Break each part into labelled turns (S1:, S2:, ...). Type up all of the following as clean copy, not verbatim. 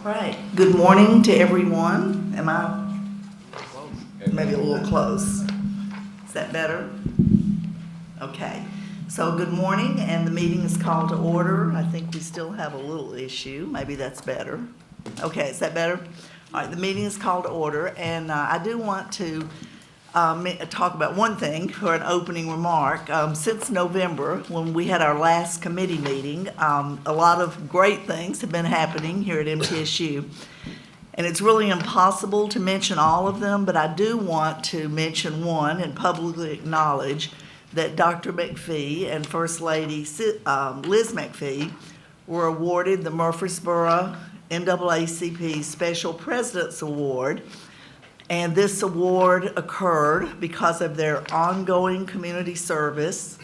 S1: Right. Good morning to everyone. Am I maybe a little close? Is that better? Okay. So good morning, and the meeting is called to order. I think we still have a little issue. Maybe that's better. Okay, is that better? All right, the meeting is called to order, and I do want to talk about one thing for an opening remark. Since November, when we had our last committee meeting, a lot of great things have been happening here at MTSU. And it's really impossible to mention all of them, but I do want to mention one and publicly acknowledge that Dr. McPhee and First Lady Liz McPhee were awarded the Murfreesboro NAACP Special President's Award. And this award occurred because of their ongoing community service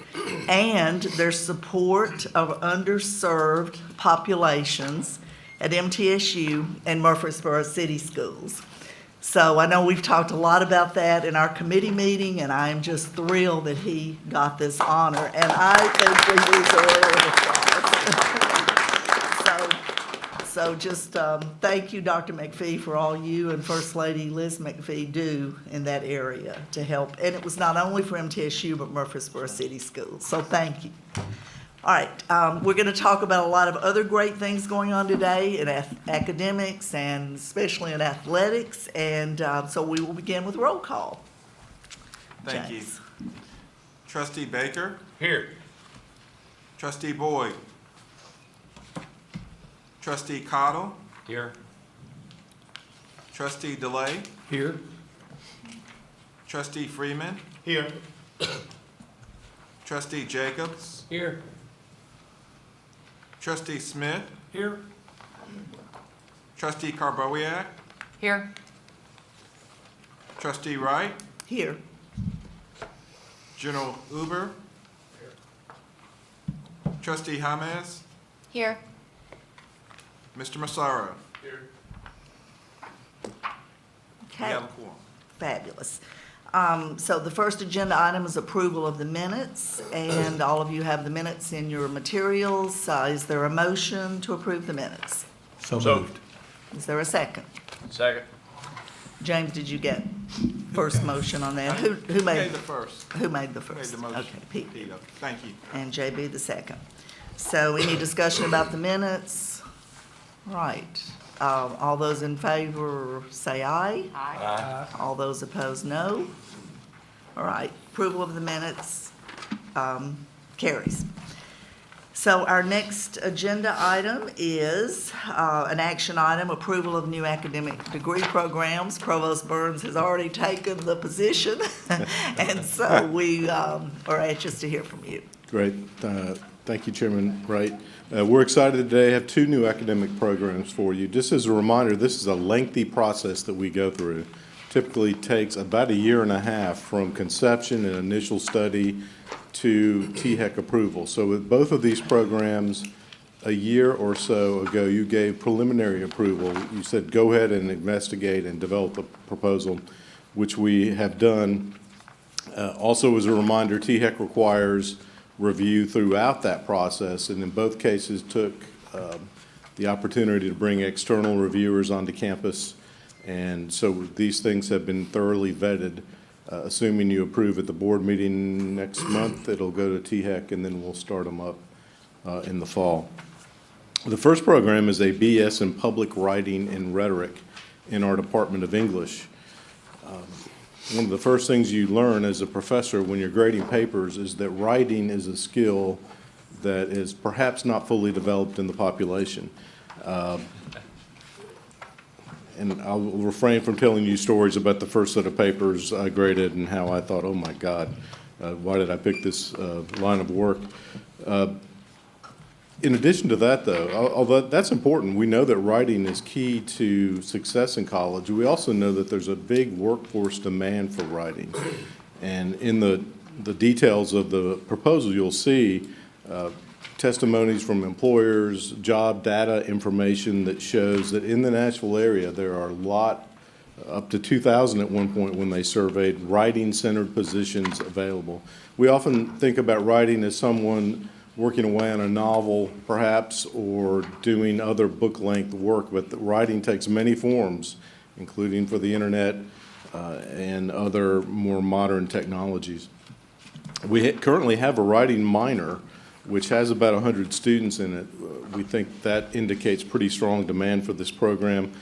S1: and their support of underserved populations at MTSU and Murfreesboro City Schools. So I know we've talked a lot about that in our committee meeting, and I am just thrilled that he got this honor. And I think we deserve a round of applause. So just thank you, Dr. McPhee, for all you and First Lady Liz McPhee do in that area to help. And it was not only for MTSU, but Murfreesboro City Schools. So thank you. All right, we're going to talk about a lot of other great things going on today in academics and especially in athletics. And so we will begin with roll call.
S2: Thank you.
S1: James.
S2: Trustee Baker?
S3: Here.
S2: Trustee Boyd? Trustee Cottle?
S3: Here.
S2: Trustee DeLay?
S3: Here.
S2: Trustee Freeman?
S3: Here.
S2: Trustee Jacobs?
S3: Here.
S2: Trustee Smith?
S3: Here.
S2: Trustee Carbowiak?
S4: Here.
S2: Trustee Wright?
S1: Here.
S2: General Uber? Trustee James?
S4: Here.
S2: Mr. Massaro?
S3: Here.
S2: We
S1: Okay.
S2: have a quorum.
S1: Fabulous. So the first agenda item is approval of the minutes, and all of you have the minutes in your materials. Is there a motion to approve the minutes?
S3: So moved.
S1: Is there a second?
S3: Second.
S1: James, did you get first motion on that? Who
S2: Who
S1: made,
S2: made the first?
S1: who made the
S2: Who made
S1: first?
S2: the motion?
S1: Okay, Pete.
S2: Pete, okay. Thank you.
S1: And JB the second. So any discussion about the minutes? Right. All those in favor say aye.
S4: Aye.
S1: All those opposed, no. All right, approval of the minutes carries. So our next agenda item is an action item, approval of new academic degree programs. Provost Burns has already taken the position, and so we are anxious to hear from you.
S5: Great. Thank you, Chairman Wright. We're excited today to have two new academic programs for you. Just as a reminder, this is a lengthy process that we go through. Typically takes about 1.5 years from conception and initial study to THEC approval. So with both of these programs, a year or so ago, you gave preliminary approval. You said, go ahead and investigate and develop a proposal, which we have done. Also, as a reminder, THEC requires review throughout that process, and in both cases took the opportunity to bring external reviewers onto campus. And so these things have been thoroughly vetted. Assuming you approve at the board meeting next month, it'll go to THEC, and then we'll start them up in the fall. The first program is a BS in Public Writing and Rhetoric in our Department of English. One of the first things you learn as a professor when you're grading papers is that writing is a skill that is perhaps not fully developed in the population. And I'll refrain from telling you stories about the first set of papers I graded and how I thought, oh my God, why did I pick this line of work? In addition to that, though, although that's important, we know that writing is key to success in college. We also know that there's a big workforce demand for writing. And in the details of the proposal, you'll see testimonies from employers, job data information that shows that in the Nashville area, there are a lot, up to 2,000 at one point when they surveyed, writing-centered positions available. We often think about writing as someone working away on a novel perhaps, or doing other book-length work, but the writing takes many forms, including for the internet and other more modern technologies. We currently have a writing minor, which has about 100 students in it. We think that indicates pretty strong demand for this program.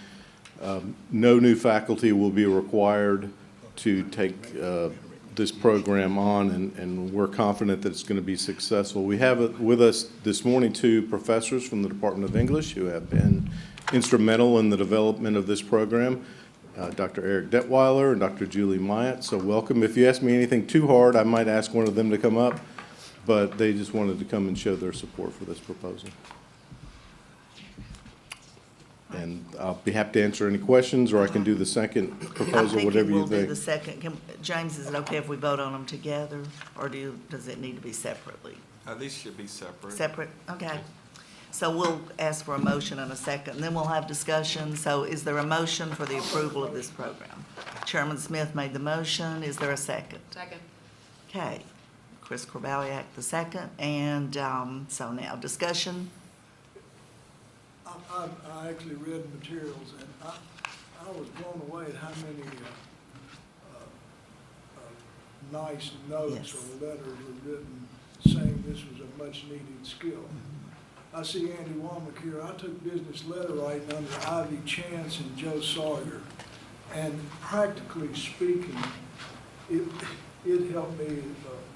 S5: No new faculty will be required to take this program on, and we're confident that it's going to be successful. We have with us this morning 2 professors from the Department of English who have been instrumental in the development of this program, Dr. Eric Detweiler and Dr. Julie Myatt. So welcome. If you ask me anything too hard, I might ask one of them to come up, but they just wanted to come and show their support for this proposal. And I'll be happy to answer any questions, or I can do the second proposal, whatever you
S1: I think we'll do the
S5: think.
S1: second. James, is it okay if we vote on them together, or does it need to be separately?
S2: These should be separate.
S1: Separate, okay. So we'll ask for a motion and a second, and then we'll have discussion. So is there a motion for the approval of this program? Chairman Smith made the motion. Is there a second?
S4: Second.
S1: Okay. Chris Korbaliak, the second. And so now, discussion.
S3: I actually read the materials, and I was blown away at how many nice notes
S1: Yes.
S3: or letters were written saying this was a much-needed skill. I see Andy Womack here. I took business letter writing under Ivy Chance and Joe Sawyer, and practically speaking, it helped me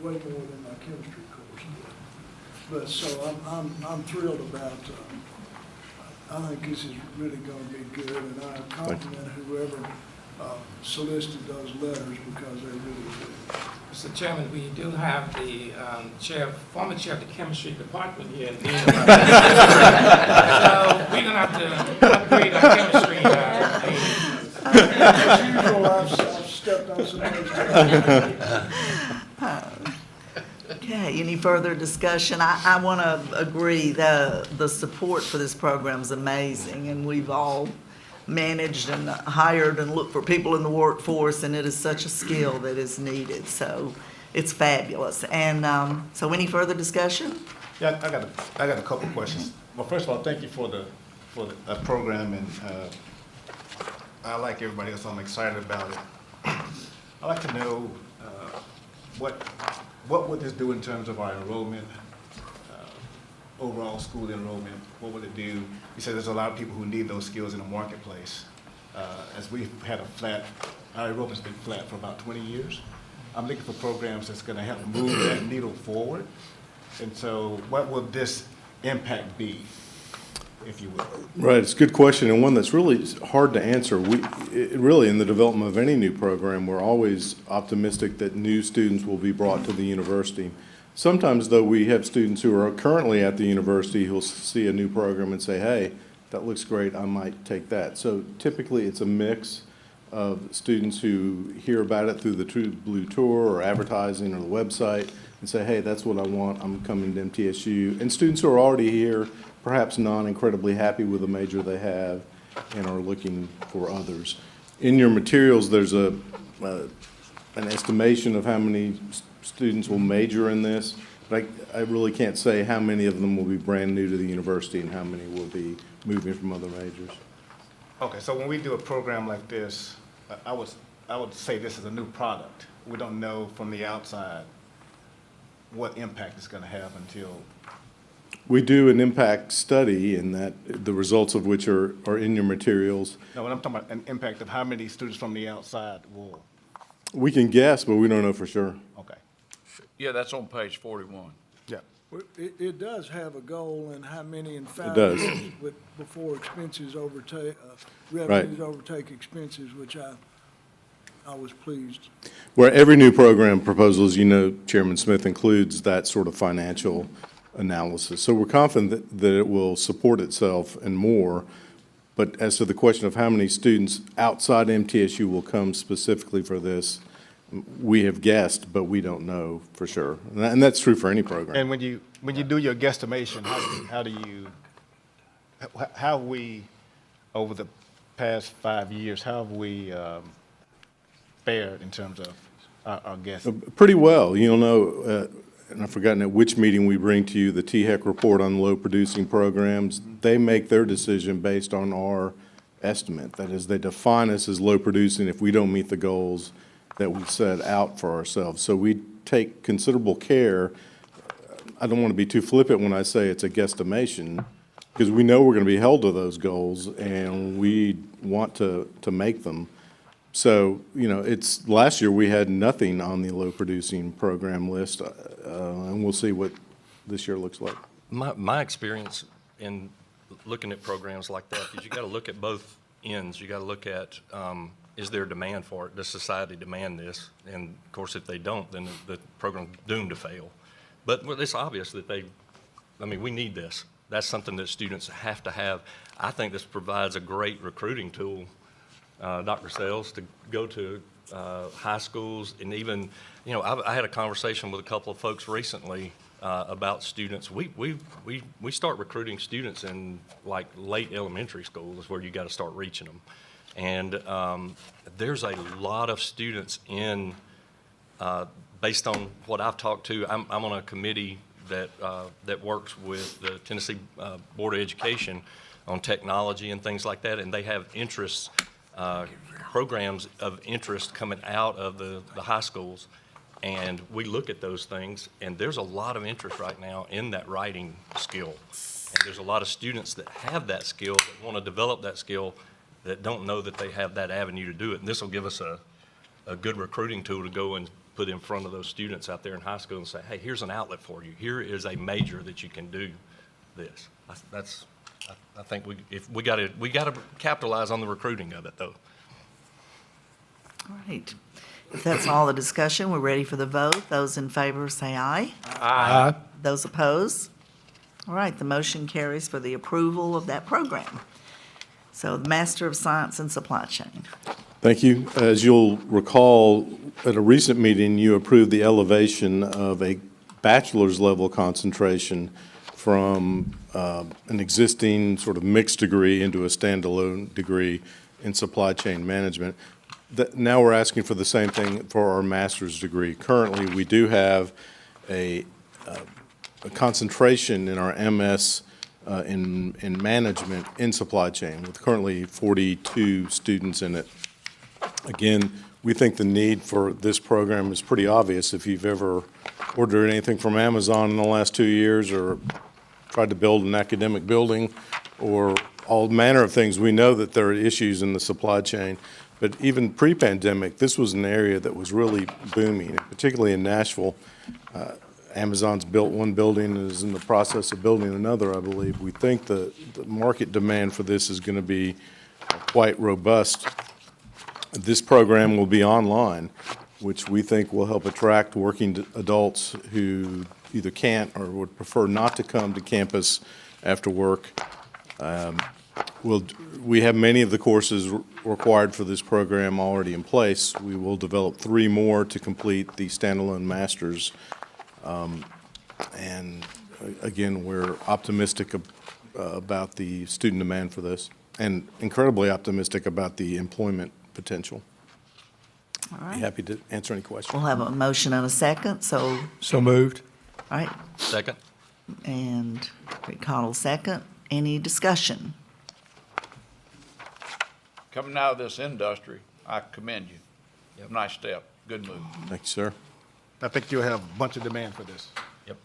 S3: way more than my chemistry course did. But so I'm thrilled about. I think this is really going to be good, and I compliment whoever solicited those letters because they're really good.
S6: Mr. Chairman, we do have the former chair of the chemistry department here. So we're going to have to upgrade our chemistry.
S3: As usual, I've stepped on some toes.
S1: Okay, any further discussion? I want to agree that the support for this program is amazing, and we've all managed and hired and looked for people in the workforce, and it is such a skill that is needed. So it's fabulous. And so any further discussion?
S7: Yeah, I got a couple of questions. Well, first of all, thank you for the program, and I like everybody else. I'm excited about it. I'd like to know what would this do in terms of our enrollment, overall school enrollment? What would it do? You said there's a lot of people who need those skills in the marketplace. As we've had our enrollment's been flat for about 20 years. I'm looking for programs that's going to help move that needle forward. And so what will this impact be, if you will?
S5: Right, it's a good question, and one that's really hard to answer. Really, in the development of any new program, we're always optimistic that new students will be brought to the university. Sometimes, though, we have students who are currently at the university who'll see a new program and say, hey, that looks great, I might take that. So typically, it's a mix of students who hear about it through the True Blue Tour or advertising or the website and say, hey, that's what I want, I'm coming to MTSU. And students who are already here, perhaps not incredibly happy with the major they have and are looking for others. In your materials, there's an estimation of how many students will major in this, but I really can't say how many of them will be brand new to the university and how many will be moving from other majors.
S7: Okay, so when we do a program like this, I would say this is a new product. We don't know from the outside what impact it's going to have until.
S5: We do an impact study, and that the results of which are in your materials.
S7: No, when I'm talking about an impact of how many students from the outside will.
S5: We can guess, but we don't know for sure.
S7: Okay.
S8: Yeah, that's on page 41.
S7: Yeah.
S3: Well, it does have a goal in how many in
S5: It does.
S3: before expenses overtake,
S5: Right.
S3: revenues overtake expenses, which I was pleased.
S5: Where every new program proposal, as you know, Chairman Smith, includes that sort of financial analysis. So we're confident that it will support itself and more. But as to the question of how many students outside MTSU will come specifically for this, we have guessed, but we don't know for sure. And that's true for any program.
S7: And when you do your guesstimation, how have we, over the past 5 years, how have we fared in terms of our guess?
S5: Pretty well. You'll know, and I've forgotten at which meeting we bring to you the THEC report on low-producing programs. They make their decision based on our estimate. That is, they define us as low-producing if we don't meet the goals that we set out for ourselves. So we take considerable care. I don't want to be too flippant when I say it's a guesstimation, because we know we're going to be held to those goals, and we want to make them. So, you know, it's, last year we had nothing on the low-producing program list, and we'll see what this year looks like.
S9: My experience in looking at programs like that is you got to look at both ends. You got to look at, is there demand for it? Does society demand this? And of course, if they don't, then the program's doomed to fail. But it's obvious that we need this. That's something that students have to have. I think this provides a great recruiting tool, Dr. Sells, to go to high schools, and even, you know, I had a conversation with a couple of folks recently about students. We start recruiting students in like late elementary school is where you got to start reaching them. And there's a lot of students in, based on what I've talked to, I'm on a committee that works with the Tennessee Board of Education on technology and things like that, and they have interests, programs of interest coming out of the high schools, and we look at those things, and there's a lot of interest right now in that writing skill. And there's a lot of students that have that skill, that want to develop that skill, that don't know that they have that avenue to do it. And this will give us a good recruiting tool to go and put in front of those students out there in high school and say, hey, here's an outlet for you. Here is a major that you can do this. I think we got to capitalize on the recruiting of it, though.
S1: All right. If that's all the discussion, we're ready for the vote. Those in favor say aye.
S6: Aye.
S1: Those opposed? All right, the motion carries for the approval of that program. So the Master of Science in Supply Chain.
S5: Thank you. As you'll recall, at a recent meeting, you approved the elevation of a bachelor's level concentration from an existing sort of mixed degree into a standalone degree in supply chain management. Now we're asking for the same thing for our master's degree. Currently, we do have a concentration in our MS in management in supply chain, with currently 42 students in it. Again, we think the need for this program is pretty obvious. If you've ever ordered anything from Amazon in the last 2 years, or tried to build an academic building, or all manner of things, we know that there are issues in the supply chain. But even pre-pandemic, this was an area that was really booming, particularly in Nashville. Amazon's built one building and is in the process of building another, I believe. We think the market demand for this is going to be quite robust. This program will be online, which we think will help attract working adults who either can't or would prefer not to come to campus after work. We have many of the courses required for this program already in place. We will develop 3 more to complete the standalone masters. And again, we're optimistic about the student demand for this, and incredibly optimistic about the employment potential.
S1: All
S5: Be
S1: right.
S5: happy to answer any questions.
S1: We'll have a motion and a second, so,
S6: So moved.
S1: all right,
S9: Second?
S1: and Rick Cottle second. Any discussion?
S8: Coming out of this industry, I commend you. Nice step, good move.
S5: Thank you, sir.
S7: I think you'll have a bunch of demand for this.
S9: Yep.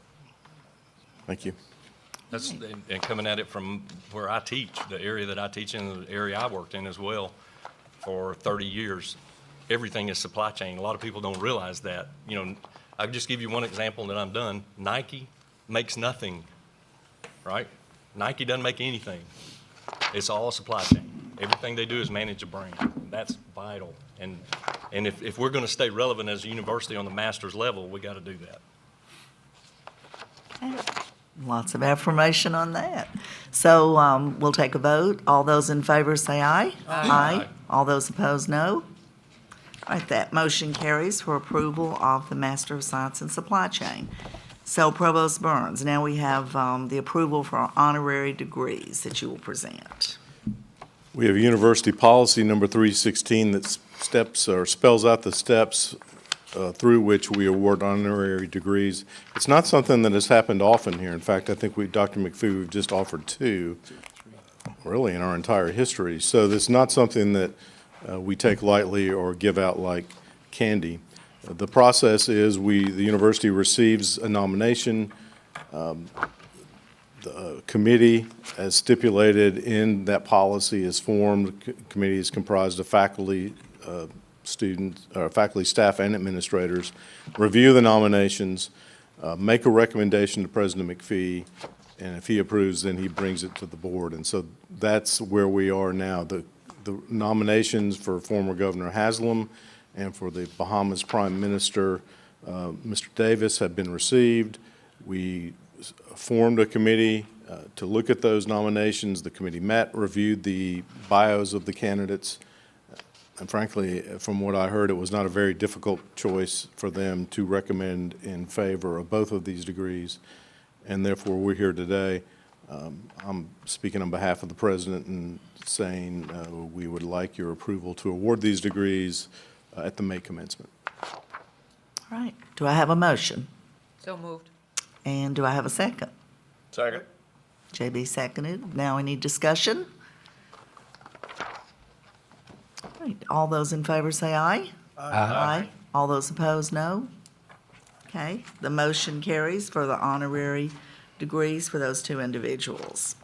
S5: Thank you.
S9: That's, and coming at it from where I teach, the area that I teach in, the area I worked in as well for 30 years, everything is supply chain. A lot of people don't realize that. You know, I'll just give you one example that I'm done. Nike makes nothing, right? Nike doesn't make anything. It's all supply chain. Everything they do is manage a brand. That's vital. And if we're going to stay relevant as a university on the master's level, we got to do that.
S1: Lots of affirmation on that. So we'll take a vote. All those in favor say aye. Aye. All those opposed, no. All right, that motion carries for approval of the Master of Science in Supply Chain. So Provost Burns, now we have the approval for honorary degrees that you will present.
S5: We have University Policy Number 316 that spells out the steps through which we award honorary degrees. It's not something that has happened often here. In fact, I think Dr. McPhee, we've just offered 2, really, in our entire history. So this is not something that we take lightly or give out like candy. The process is the university receives a nomination. The committee, as stipulated in that policy, is formed. The committee is comprised of faculty, faculty, staff, and administrators. Review the nominations, make a recommendation to President McPhee, and if he approves, then he brings it to the board. And so that's where we are now. The nominations for former Governor Haslam and for the Bahamas Prime Minister, Mr. Davis, have been received. We formed a committee to look at those nominations. The committee met, reviewed the bios of the candidates, and frankly, from what I heard, it was not a very difficult choice for them to recommend in favor of both of these degrees, and therefore we're here today. I'm speaking on behalf of the President and saying we would like your approval to award these degrees at the May commencement.
S1: All right. Do I have a motion?
S4: So moved.
S1: And do I have a second?
S8: Second.
S1: JB seconded. Now we need discussion. All right. All those in favor say aye. Aye. All those opposed, no. Okay. The motion carries for the honorary degrees for those 2 individuals.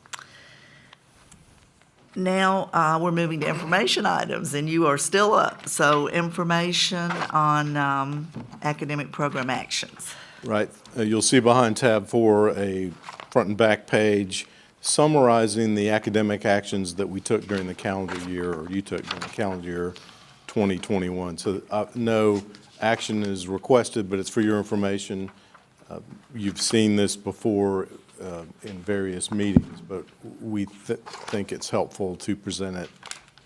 S1: Now, we're moving to information items, and you are still up. So information on academic program actions.
S5: Right. You'll see behind tab 4 a front and back page summarizing the academic actions that we took during the calendar year, or you took during the calendar year 2021. So no action is requested, but it's for your information. You've seen this before in various meetings, but we think it's helpful to present it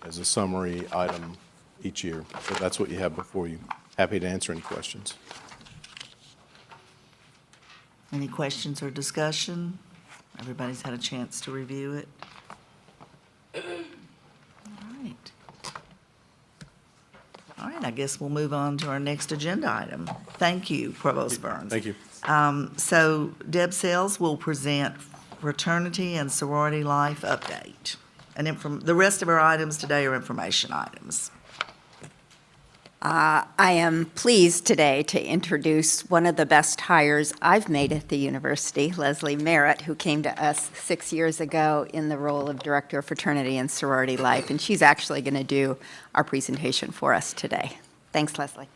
S5: as a summary item each year. So that's what you have before you. Happy to answer any questions.
S1: Any questions or discussion? Everybody's had a chance to review it. All right. All right, I guess we'll move on to our next agenda item. Thank you, Provost Burns.
S5: Thank you.
S1: So Deb Sales will present fraternity and sorority life update. And the rest of our items today are information items.
S10: I am pleased today to introduce one of the best hires I've made at the university, Leslie Merritt, who came to us 6 years ago in the role of Director of Fraternity and Sorority Life, and she's actually going to do our presentation for us today. Thanks, Leslie.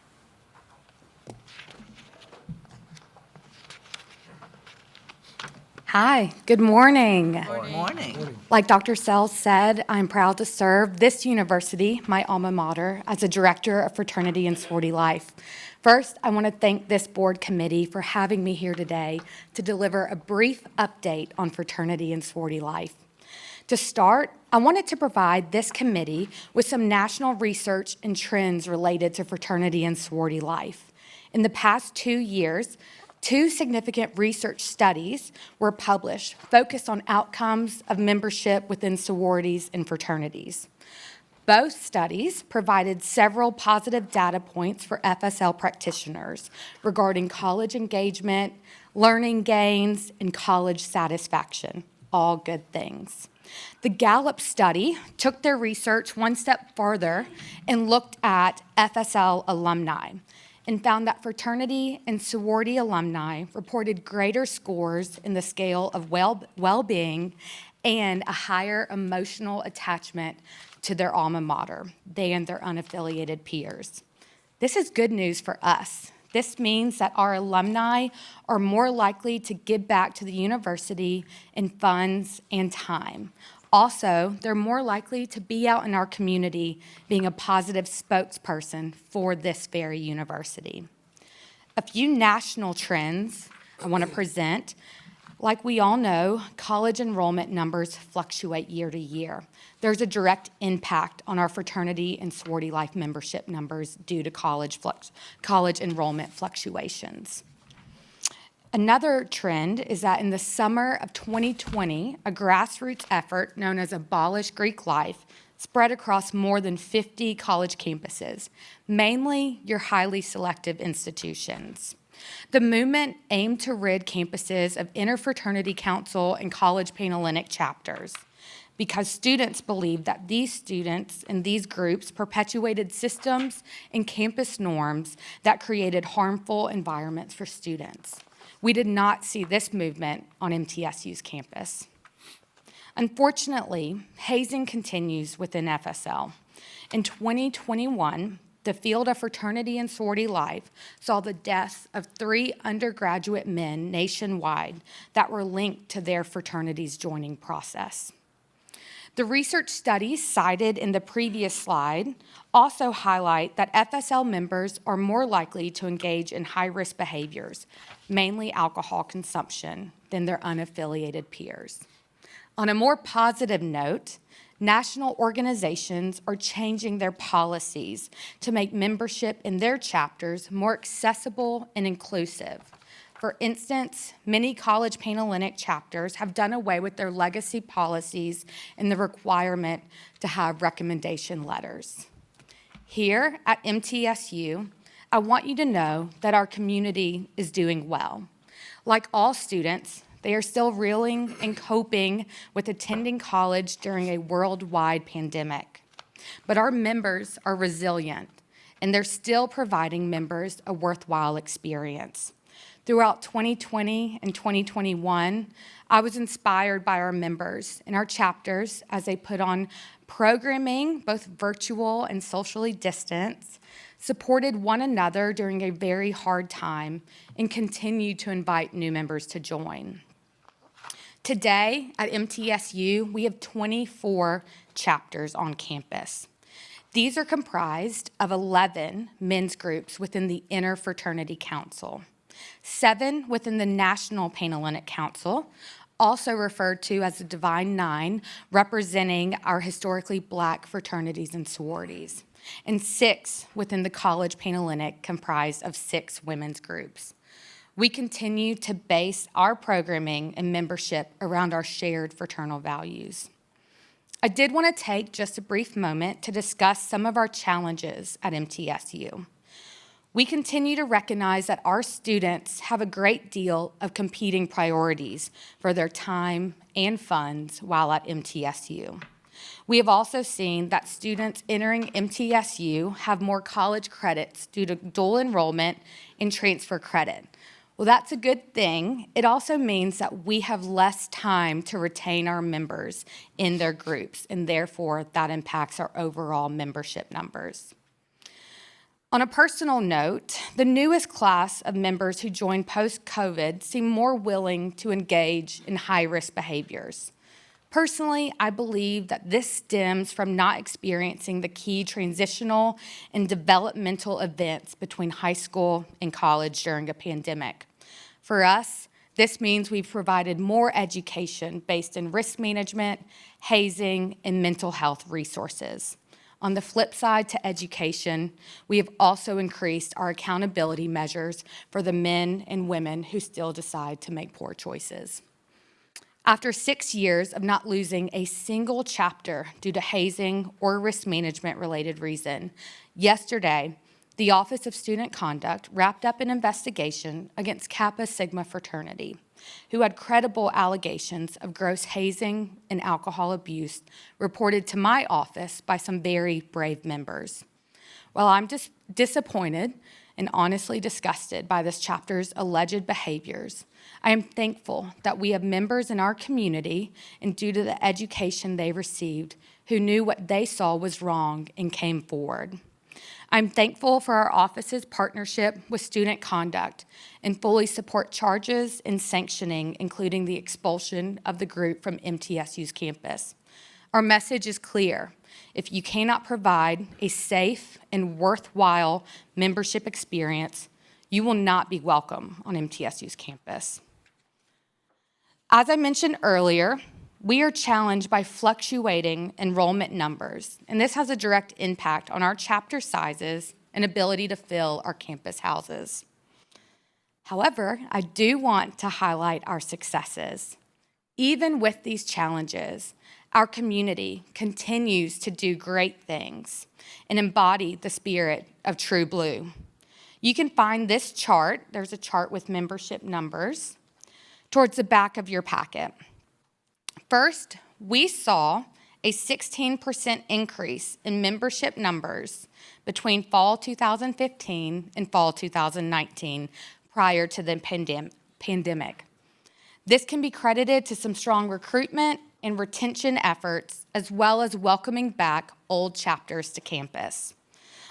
S11: Hi, good morning.
S1: Good morning.
S11: Like Dr. Sells said, I'm proud to serve this university, my alma mater, as a Director of Fraternity and Sorority Life. First, I want to thank this board committee for having me here today to deliver a brief update on fraternity and sorority life. To start, I wanted to provide this committee with some national research and trends related to fraternity and sorority life. In the past 2 years, 2 significant research studies were published focused on outcomes of membership within sororities and fraternities. Both studies provided several positive data points for FSL practitioners regarding college engagement, learning gains, and college satisfaction, all good things. The Gallup study took their research one step further and looked at FSL alumni, and found that fraternity and sorority alumni reported greater scores in the scale of well-being and a higher emotional attachment to their alma mater than their unaffiliated peers. This is good news for us. This means that our alumni are more likely to give back to the university in funds and time. Also, they're more likely to be out in our community being a positive spokesperson for this very university. A few national trends I want to present. Like we all know, college enrollment numbers fluctuate year to year. There's a direct impact on our fraternity and sorority life membership numbers due to college enrollment fluctuations. Another trend is that in the summer of 2020, a grassroots effort known as Abolish Greek Life spread across more than 50 college campuses, mainly your highly selective institutions. The movement aimed to rid campuses of interfraternity council and college Panhellenic chapters because students believed that these students and these groups perpetuated systems and campus norms that created harmful environments for students. We did not see this movement on MTSU's campus. Unfortunately, hazing continues within FSL. In 2021, the field of fraternity and sorority life saw the deaths of 3 undergraduate men nationwide that were linked to their fraternity's joining process. The research studies cited in the previous slide also highlight that FSL members are more likely to engage in high-risk behaviors, mainly alcohol consumption, than their unaffiliated peers. On a more positive note, national organizations are changing their policies to make membership in their chapters more accessible and inclusive. For instance, many college Panhellenic chapters have done away with their legacy policies and the requirement to have recommendation letters. Here at MTSU, I want you to know that our community is doing well. Like all students, they are still reeling and coping with attending college during a worldwide pandemic. But our members are resilient, and they're still providing members a worthwhile experience. Throughout 2020 and 2021, I was inspired by our members and our chapters as they put on programming, both virtual and socially distanced, supported one another during a very hard time, and continued to invite new members to join. Today at MTSU, we have 24 chapters on campus. These are comprised of 11 men's groups within the Interfraternity Council, 7 within the National Panhellenic Council, also referred to as the Divine Nine, representing our historically Black fraternities and sororities, and 6 within the College Panhellenic, comprised of 6 women's groups. We continue to base our programming and membership around our shared fraternal values. I did want to take just a brief moment to discuss some of our challenges at MTSU. We continue to recognize that our students have a great deal of competing priorities for their time and funds while at MTSU. We have also seen that students entering MTSU have more college credits due to dual enrollment and transfer credit. Well, that's a good thing. It also means that we have less time to retain our members in their groups, and therefore that impacts our overall membership numbers. On a personal note, the newest class of members who joined post-COVID seem more willing to engage in high-risk behaviors. Personally, I believe that this stems from not experiencing the key transitional and developmental events between high school and college during a pandemic. For us, this means we've provided more education based in risk management, hazing, and mental health resources. On the flip side to education, we have also increased our accountability measures for the men and women who still decide to make poor choices. After 6 years of not losing a single chapter due to hazing or risk management related reason, yesterday, the Office of Student Conduct wrapped up an investigation against Kappa Sigma fraternity, who had credible allegations of gross hazing and alcohol abuse reported to my office by some very brave members. While I'm disappointed and honestly disgusted by this chapter's alleged behaviors, I am thankful that we have members in our community, and due to the education they received, who knew what they saw was wrong and came forward. I'm thankful for our office's partnership with Student Conduct and fully support charges and sanctioning, including the expulsion of the group from MTSU's campus. Our message is clear. If you cannot provide a safe and worthwhile membership experience, you will not be welcome on MTSU's campus. As I mentioned earlier, we are challenged by fluctuating enrollment numbers, and this has a direct impact on our chapter sizes and ability to fill our campus houses. However, I do want to highlight our successes. Even with these challenges, Our community continues to do great things and embody the spirit of True Blue. You can find this chart, there's a chart with membership numbers, towards the back of your packet. First, we saw a 16% increase in membership numbers between fall 2015 and fall 2019, prior to the pandemic. This can be credited to some strong recruitment and retention efforts, as well as welcoming back old chapters to campus.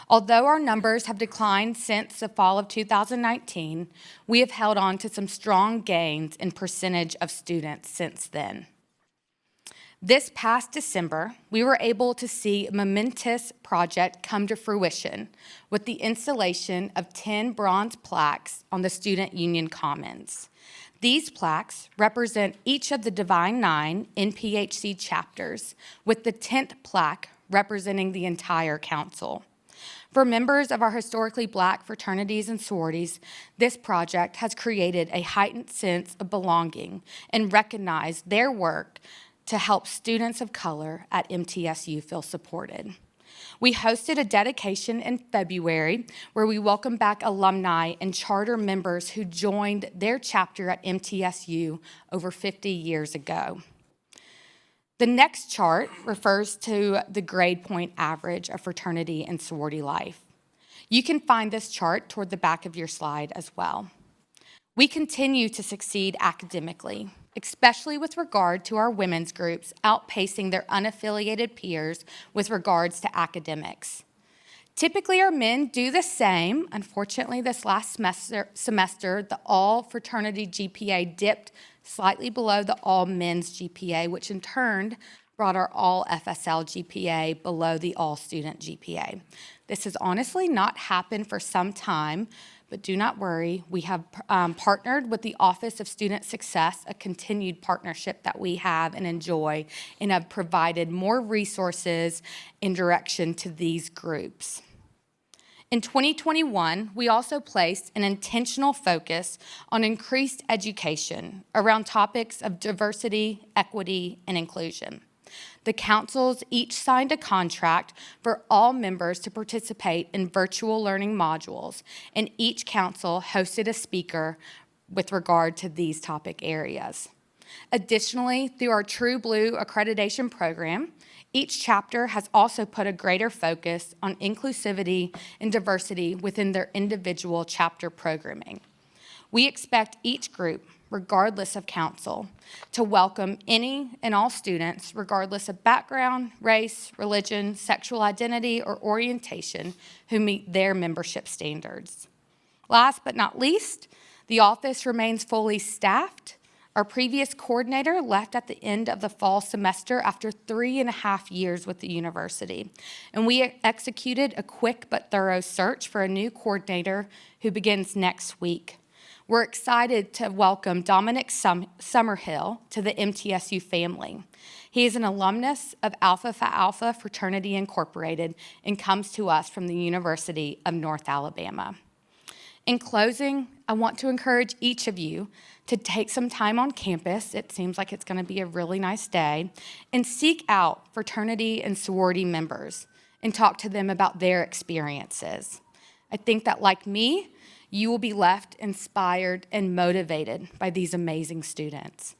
S11: Although our numbers have declined since the fall of 2019, we have held on to some strong gains in percentage of students since then. This past December, we were able to see a momentous project come to fruition with the installation of 10 bronze plaques on the Student Union Commons. These plaques represent each of the Divine Nine NPHC chapters, with the 10th plaque representing the entire council. For members of our historically Black fraternities and sororities, this project has created a heightened sense of belonging and recognized their work to help students of color at MTSU feel supported. We hosted a dedication in February where we welcomed back alumni and charter members who joined their chapter at MTSU over 50 years ago. The next chart refers to the grade point average of fraternity and sorority life. You can find this chart toward the back of your slide as well. We continue to succeed academically, especially with regard to our women's groups outpacing their unaffiliated peers with regards to academics. Typically, our men do the same. Unfortunately, this last semester, the all fraternity GPA dipped slightly below the all men's GPA, which in turn brought our all FSL GPA below the all student GPA. This has honestly not happened for some time, but do not worry. We have partnered with the Office of Student Success, a continued partnership that we have and enjoy, and have provided more resources and direction to these groups. In 2021, we also placed an intentional focus on increased education around topics of diversity, equity, and inclusion. The councils each signed a contract for all members to participate in virtual learning modules, and each council hosted a speaker with regard to these topic areas. Additionally, through our True Blue accreditation program, each chapter has also put a greater focus on inclusivity and diversity within their individual chapter programming. We expect each group, regardless of council, to welcome any and all students, regardless of background, race, religion, sexual identity, or orientation, who meet their membership standards. Last but not least, the office remains fully staffed. Our previous coordinator left at the end of the fall semester after 3.5 years with the university, and we executed a quick but thorough search for a new coordinator who begins next week. We're excited to welcome Dominic Summerhill to the MTSU family. He is an alumnus of Alpha Phi Alpha Fraternity Incorporated and comes to us from the University of North Alabama. In closing, I want to encourage each of you to take some time on campus. It seems like it's going to be a really nice day, and seek out fraternity and sorority members and talk to them about their experiences. I think that, like me, you will be left inspired and motivated by these amazing students.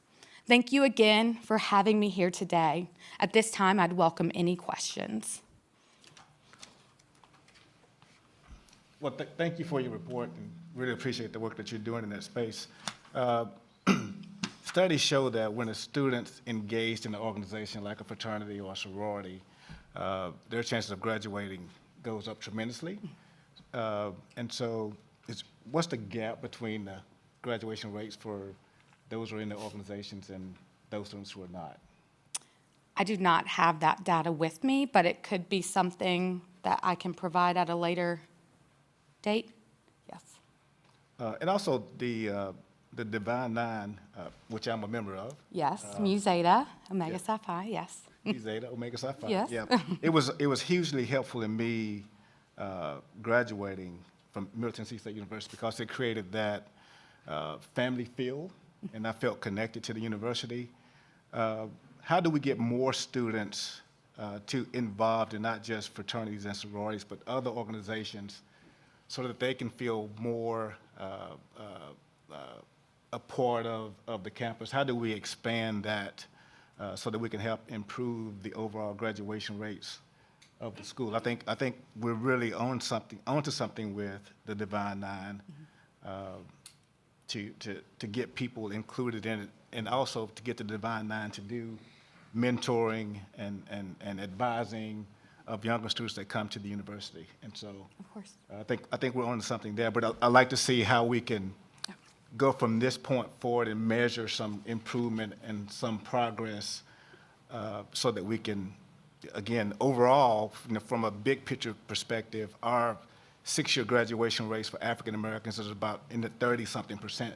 S11: Thank you again for having me here today. At this time, I'd welcome any questions.
S7: Well, thank you for your report, and really appreciate the work that you're doing in that space. Studies show that when a student's engaged in an organization like a fraternity or a sorority, their chances of graduating goes up tremendously. And so what's the gap between the graduation rates for those who are in the organizations and those students who are not?
S11: I do not have that data with me, but it could be something that I can provide at a later date. Yes.
S7: And also the Divine Nine, which I'm a member of.
S11: Yes, Mu Zeta, Omega Psi Phi, yes.
S7: Mu Zeta, Omega Psi Phi.
S11: Yes.
S7: Yeah. It was hugely helpful in me graduating from Middle Tennessee State University because it created that family feel, and I felt connected to the university. how do we get more students to involved in not just fraternities and sororities, but other organizations so that they can feel more a part of the campus? How do we expand that so that we can help improve the overall graduation rates of the school? I think we're really onto something with the Divine Nine, to get people included in it, and also to get the Divine Nine to do mentoring and advising of younger students that come to the university. And so
S11: Of course.
S7: I think we're on to something there, but I'd like to see how we can go from this point forward and measure some improvement and some progress so that we can, again, overall, from a big picture perspective, our 6-year graduation rates for African Americans is about in the 30-something%.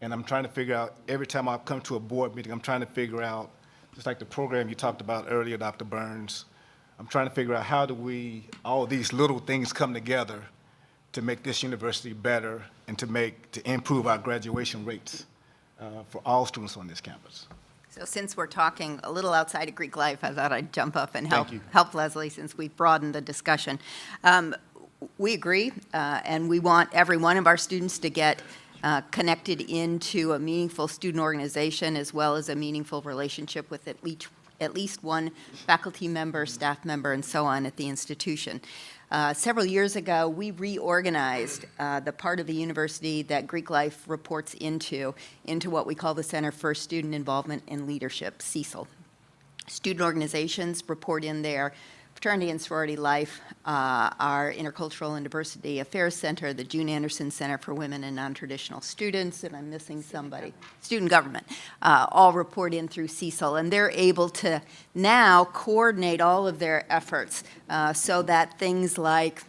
S7: And I'm trying to figure out, every time I come to a board meeting, I'm trying to figure out, just like the program you talked about earlier, Dr. Burns, I'm trying to figure out how do all these little things come together to make this university better and to improve our graduation rates for all students on this campus.
S10: So since we're talking a little outside of Greek life, I thought I'd jump up and
S7: Thank you.
S10: help Leslie, since we've broadened the discussion. We agree, and we want every one of our students to get connected into a meaningful student organization, as well as a meaningful relationship with at least one faculty member, staff member, and so on at the institution. Several years ago, we reorganized the part of the university that Greek Life reports into what we call the Center for Student Involvement and Leadership, CECL. Student organizations report in there: Fraternity and Sorority Life, our Intercultural and Diversity Affairs Center, the June Anderson Center for Women and Non-Traditional Students, and I'm missing somebody, Student Government, all report in through CECL, and they're able to now coordinate all of their efforts so that things like,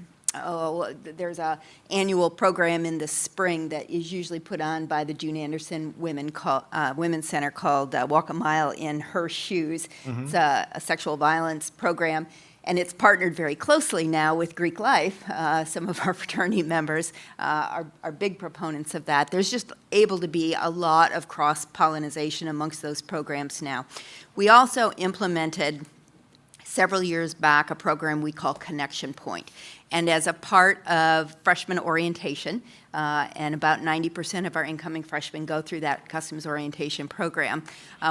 S10: there's an annual program in the spring that is usually put on by the June Anderson Women's Center called Walk a Mile in Her Shoes. Mm-hmm. It's a sexual violence program. And it's partnered very closely now with Greek Life. Some of our fraternity members are big proponents of that. There's just able to be a lot of cross-pollination amongst those programs now. We also implemented several years back a program we call Connection Point. And as a part of freshman orientation, and about 90% of our incoming freshmen go through that customs orientation program,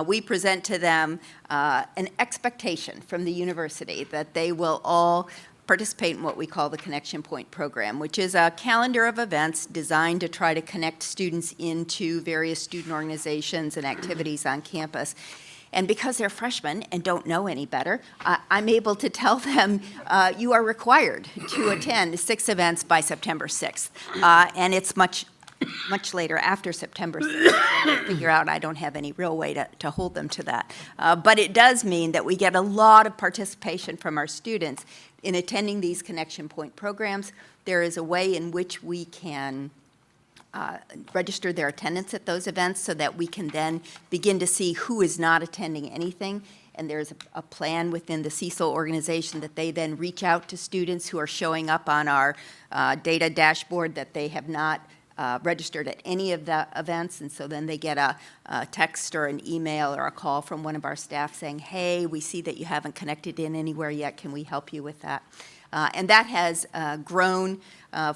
S10: we present to them an expectation from the university that they will all participate in what we call the Connection Point program, which is a calendar of events designed to try to connect students into various student organizations and activities on campus. And because they're freshmen and don't know any better, I'm able to tell them, you are required to attend 6 events by September 6th. And it's much later after September 6th. I figure out I don't have any real way to hold them to that. But it does mean that we get a lot of participation from our students in attending these Connection Point programs. There is a way in which we can register their attendance at those events so that we can then begin to see who is not attending anything. And there's a plan within the CECL organization that they then reach out to students who are showing up on our data dashboard that they have not registered at any of the events. And so then they get a text or an email or a call from one of our staff saying, hey, we see that you haven't connected in anywhere yet. Can we help you with that? And that has grown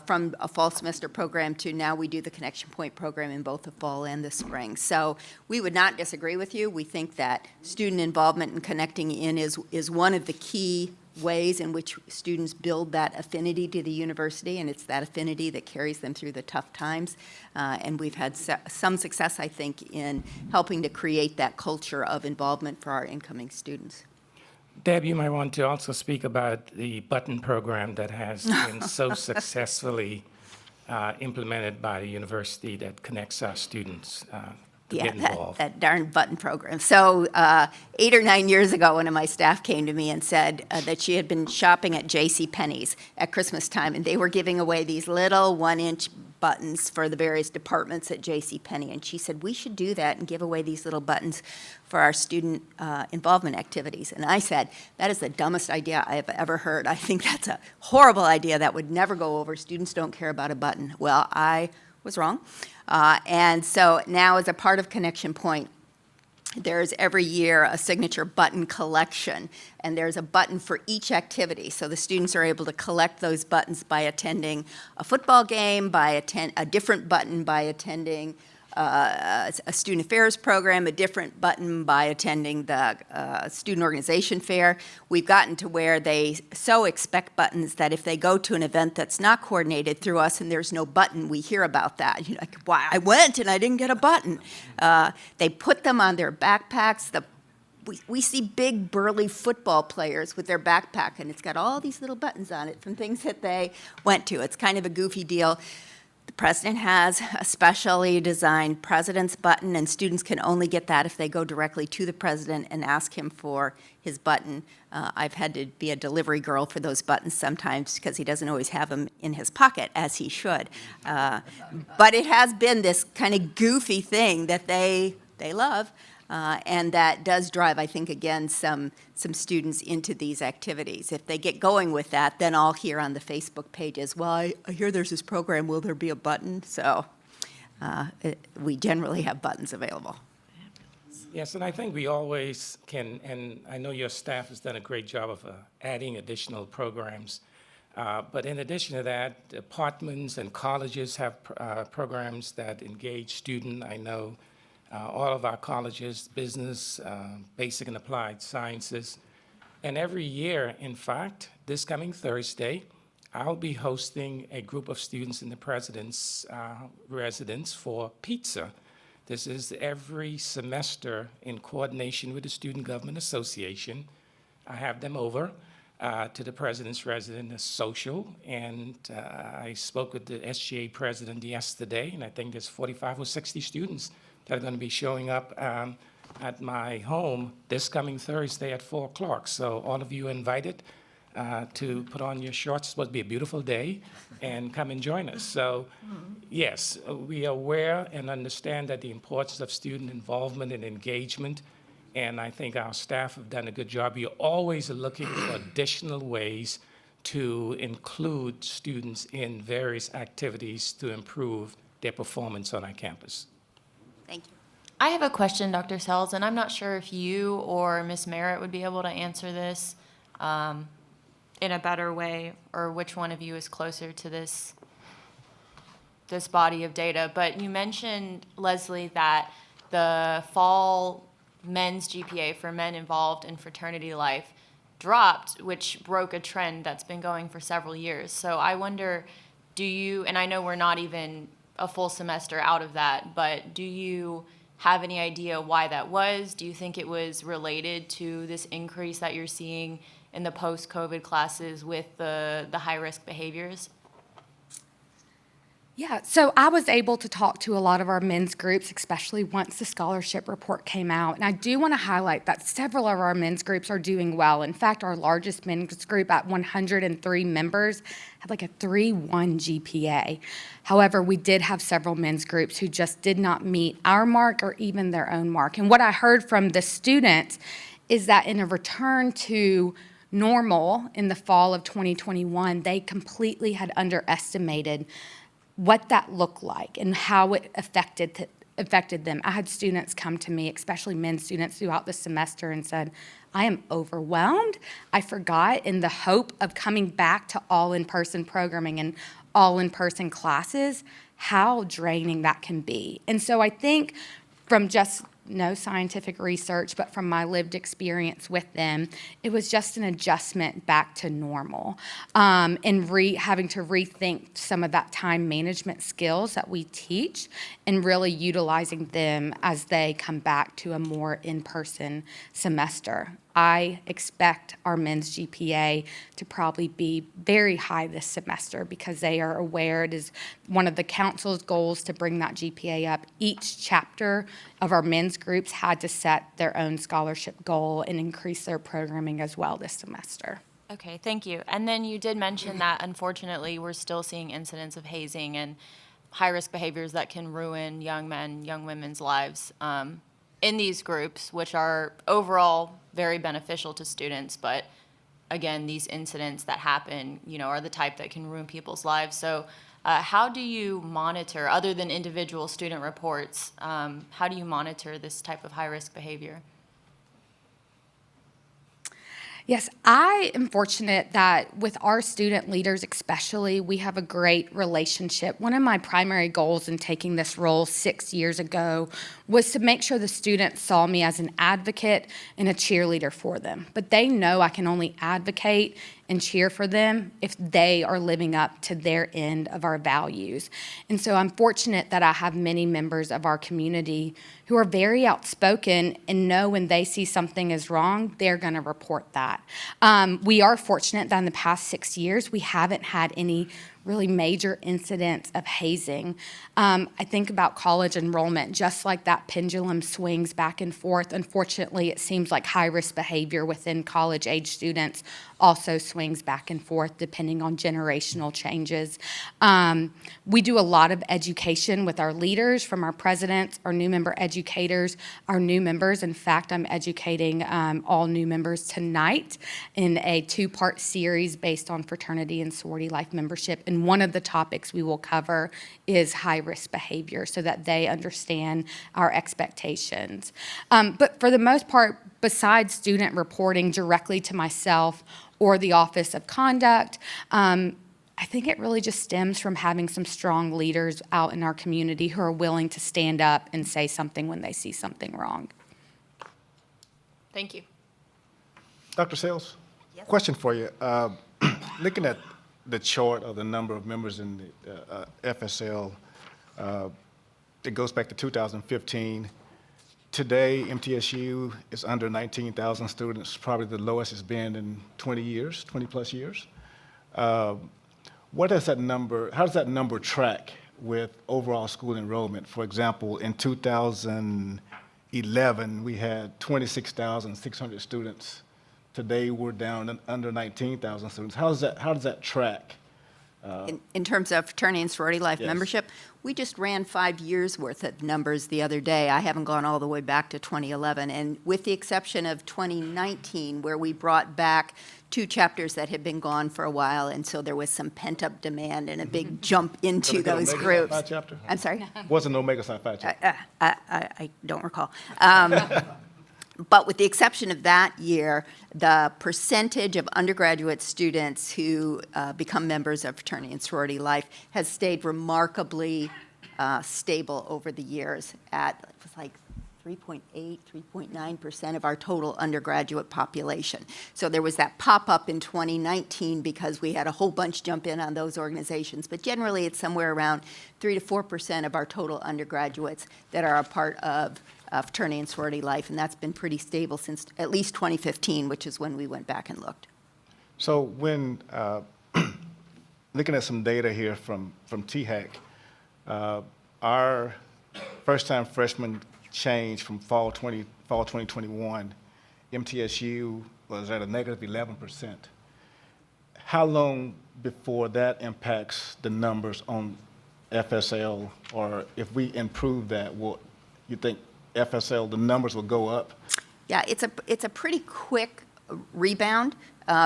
S10: from a fall semester program to now we do the Connection Point program in both the fall and the spring. So we would not disagree with you. We think that student involvement and connecting in is one of the key ways in which students build that affinity to the university, and it's that affinity that carries them through the tough times. And we've had some success, I think, in helping to create that culture of involvement for our incoming students.
S6: Deb, you might want to also speak about the button program that has been so successfully implemented by the university that connects our students to get involved.
S10: That darn button program. So 8 or 9 years ago, one of my staff came to me and said that she had been shopping at JCPenney's at Christmas time, and they were giving away these little 1-inch buttons for the various departments at JCPenney. And she said, we should do that and give away these little buttons for our student involvement activities. And I said, that is the dumbest idea I have ever heard. I think that's a horrible idea. That would never go over. Students don't care about a button. Well, I was wrong. And so now as a part of Connection Point, there's every year a signature button collection, and there's a button for each activity. So the students are able to collect those buttons by attending a football game, a different button by attending a student affairs program, a different button by attending the student organization fair. We've gotten to where they so expect buttons that if they go to an event that's not coordinated through us and there's no button, we hear about that. You're like, why, I went and I didn't get a button. They put them on their backpacks. We see big burly football players with their backpack, and it's got all these little buttons on it from things that they went to. It's kind of a goofy deal. The president has a specially designed president's button, and students can only get that if they go directly to the president and ask him for his button. I've had to be a delivery girl for those buttons sometimes because he doesn't always have them in his pocket, as he should. But it has been this kind of goofy thing that they love. And that does drive, I think, again, some students into these activities. If they get going with that, then I'll hear on the Facebook pages, well, I hear there's this program, will there be a button? So we generally have buttons available.
S6: Yes, and I think we always can, and I know your staff has done a great job of adding additional programs. But in addition to that, departments and colleges have programs that engage students. I know all of our colleges, business, basic and applied sciences. And every year, in fact, this coming Thursday, I'll be hosting a group of students in the president's residence for pizza. This is every semester in coordination with the Student Government Association. I have them over to the president's residence, a social, and I spoke with the SGA president yesterday, and I think there's 45 or 60 students that are going to be showing up at my home this coming Thursday at 4 o'clock. So all of you are invited to put on your shorts. It's supposed to be a beautiful day, and come and join us. So yes, we are aware and understand that the importance of student involvement and engagement, and I think our staff have done a good job. You're always looking for additional ways to include students in various activities to improve their performance on our campus.
S10: Thank you.
S4: I have a question, Dr. Sells, and I'm not sure if you or Ms. Merritt would be able to answer this in a better way, or which one of you is closer to this body of data. But you mentioned, Leslie, that the fall men's GPA for men involved in fraternity life dropped, which broke a trend that's been going for several years. So I wonder, do you, and I know we're not even a full semester out of that, but do you have any idea why that was? Do you think it was related to this increase that you're seeing in the post-COVID classes with the high-risk behaviors?
S11: Yeah, so I was able to talk to a lot of our men's groups, especially once the scholarship report came out. And I do want to highlight that several of our men's groups are doing well. In fact, our largest men's group at 103 members had like a 3.1 GPA. However, we did have several men's groups who just did not meet our mark or even their own mark. And what I heard from the students is that in a return to normal in the fall of 2021, they completely had underestimated what that looked like and how it affected them. I had students come to me, especially men's students throughout the semester, and said, I am overwhelmed. I forgot, in the hope of coming back to all in-person programming and all in-person classes, how draining that can be. And so I think from just no scientific research, but from my lived experience with them, it was just an adjustment back to normal, and having to rethink some of that time management skills that we teach and really utilizing them as they come back to a more in-person semester. I expect our men's GPA to probably be very high this semester because they are aware it is one of the council's goals to bring that GPA up. Each chapter of our men's groups had to set their own scholarship goal and increase their programming as well this semester.
S4: Okay, thank you. And then you did mention that, unfortunately, we're still seeing incidents of hazing and high-risk behaviors that can ruin young men, young women's lives in these groups, which are overall very beneficial to students. But again, these incidents that happen, are the type that can ruin people's lives. So How do you monitor, other than individual student reports, how do you monitor this type of high-risk behavior?
S11: Yes, I am fortunate that with our student leaders especially, we have a great relationship. One of my primary goals in taking this role 6 years ago was to make sure the students saw me as an advocate and a cheerleader for them. But they know I can only advocate and cheer for them if they are living up to their end of our values. And so I'm fortunate that I have many members of our community who are very outspoken and know when they see something is wrong, they're going to report that. We are fortunate that in the past 6 years, we haven't had any really major incidents of hazing. I think about college enrollment, just like that pendulum swings back and forth. Unfortunately, it seems like high-risk behavior within college-age students also swings back and forth depending on generational changes. We do a lot of education with our leaders, from our presidents, our new member educators, our new members. In fact, I'm educating all new members tonight in a 2-part series based on fraternity and sorority life membership. And one of the topics we will cover is high-risk behavior so that they understand our expectations. But for the most part, besides student reporting directly to myself or the Office of Conduct, I think it really just stems from having some strong leaders out in our community who are willing to stand up and say something when they see something wrong.
S4: Thank you.
S7: Dr. Sales?
S1: Yes.
S7: Question for you. Looking at the chart of the number of members in the FSL, it goes back to 2015. Today, MTSU is under 19,000 students, probably the lowest it's been in 20 years, 20 plus years. What is that number, how does that number track with overall school enrollment? For example, in 2011, we had 26,600 students. Today, we're down under 19,000 students. How does that track?
S10: In terms of fraternity and sorority life
S7: Yes.
S10: membership, we just ran 5 years' worth of numbers the other day. I haven't gone all the way back to 2011. And with the exception of 2019, where we brought back 2 chapters that had been gone for a while, and so there was some pent-up demand and a big jump into those groups.
S7: Phi chapter?
S10: I'm sorry?
S7: Wasn't Omega Psi Phi chapter.
S10: I don't recall. But with the exception of that year, the percentage of undergraduate students who become members of fraternity and sorority life has stayed remarkably stable over the years at, it was like 3.8, 3.9% of our total undergraduate population. So there was that pop-up in 2019 because we had a whole bunch jump in on those organizations. But generally, it's somewhere around 3 to 4% of our total undergraduates that are a part of fraternity and sorority life, and that's been pretty stable since at least 2015, which is when we went back and looked.
S7: So when looking at some data here from THAC, our first-time freshmen change from fall 2021, MTSU was at a negative 11%. How long before that impacts the numbers on FSL, or if we improve that, will you think FSL, the numbers will go up?
S10: Yeah, it's a pretty quick rebound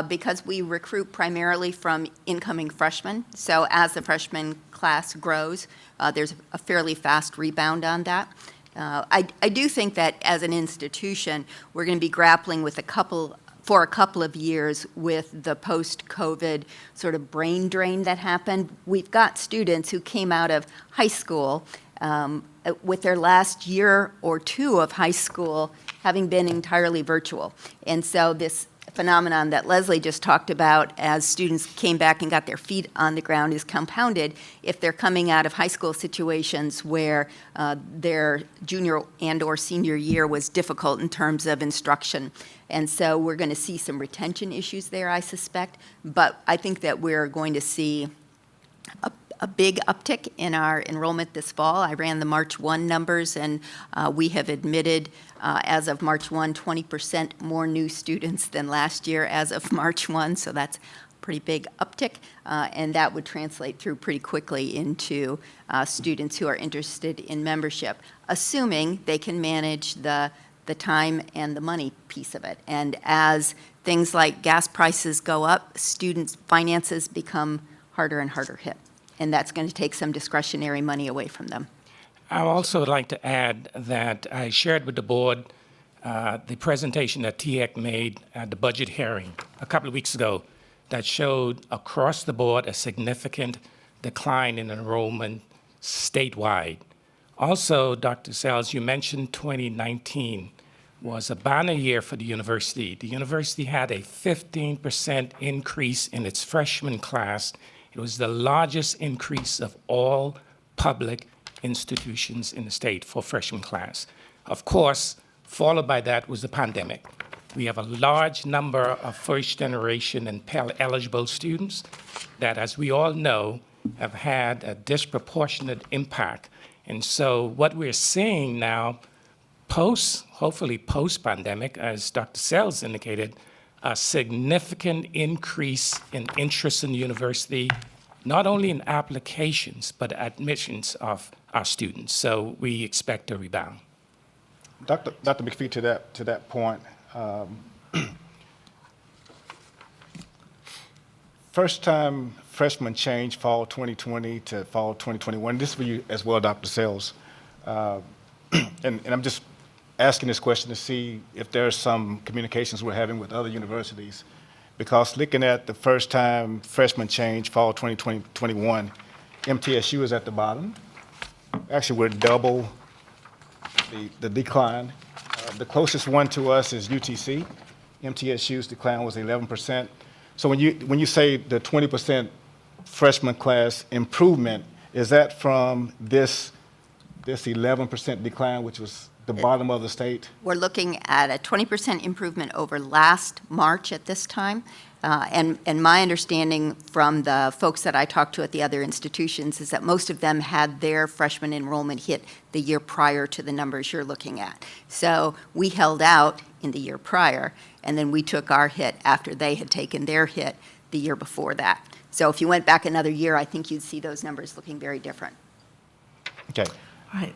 S10: because we recruit primarily from incoming freshmen. So as the freshman class grows, there's a fairly fast rebound on that. I do think that as an institution, we're going to be grappling with for a couple of years with the post-COVID sort of brain drain that happened. We've got students who came out of high school with their last year or 2 of high school having been entirely virtual. And so this phenomenon that Leslie just talked about as students came back and got their feet on the ground is compounded if they're coming out of high school situations where their junior and or senior year was difficult in terms of instruction. And so we're going to see some retention issues there, I suspect. But I think that we're going to see a big uptick in our enrollment this fall. I ran the March 1 numbers, and we have admitted, as of March 1, 20% more new students than last year as of March 1, so that's a pretty big uptick, and that would translate through pretty quickly into students who are interested in membership, assuming they can manage the time and the money piece of it. And as things like gas prices go up, students' finances become harder and harder hit. and that's going to take some discretionary money away from them.
S6: I also would like to add that I shared with the board the presentation that TEC made at the budget hearing a couple of weeks ago that showed across the board a significant decline in enrollment statewide. Also, Dr. Sells, you mentioned 2019 was a banner year for the university. The university had a 15% increase in its freshman class. It was the largest increase of all public institutions in the state for freshman class. Of course, followed by that was the pandemic. We have a large number of first-generation and Pell-eligible students that, as we all know, have had a disproportionate impact. And so what we're seeing now, hopefully post-pandemic, as Dr. Sells indicated, a significant increase in interest in the university, not only in applications, but admissions of our students. So we expect a rebound.
S7: Dr. McPhee, to that point, first-time freshman change fall 2020 to fall 2021. This is for you as well, Dr. Sells. And I'm just asking this question to see if there's some communications we're having with other universities, because looking at the first-time freshman change fall 2021, MTSU is at the bottom. Actually, we're double the decline. The closest one to us is UTC. MTSU's decline was 11%. So when you say the 20% freshman class improvement, is that from this 11% decline, which was the bottom of the state?
S10: We're looking at a 20% improvement over last March at this time. And my understanding from the folks that I talked to at the other institutions is that most of them had their freshman enrollment hit the year prior to the numbers you're looking at. So we held out in the year prior, and then we took our hit after they had taken their hit the year before that. So if you went back another year, I think you'd see those numbers looking very different.
S7: Okay.
S1: All right.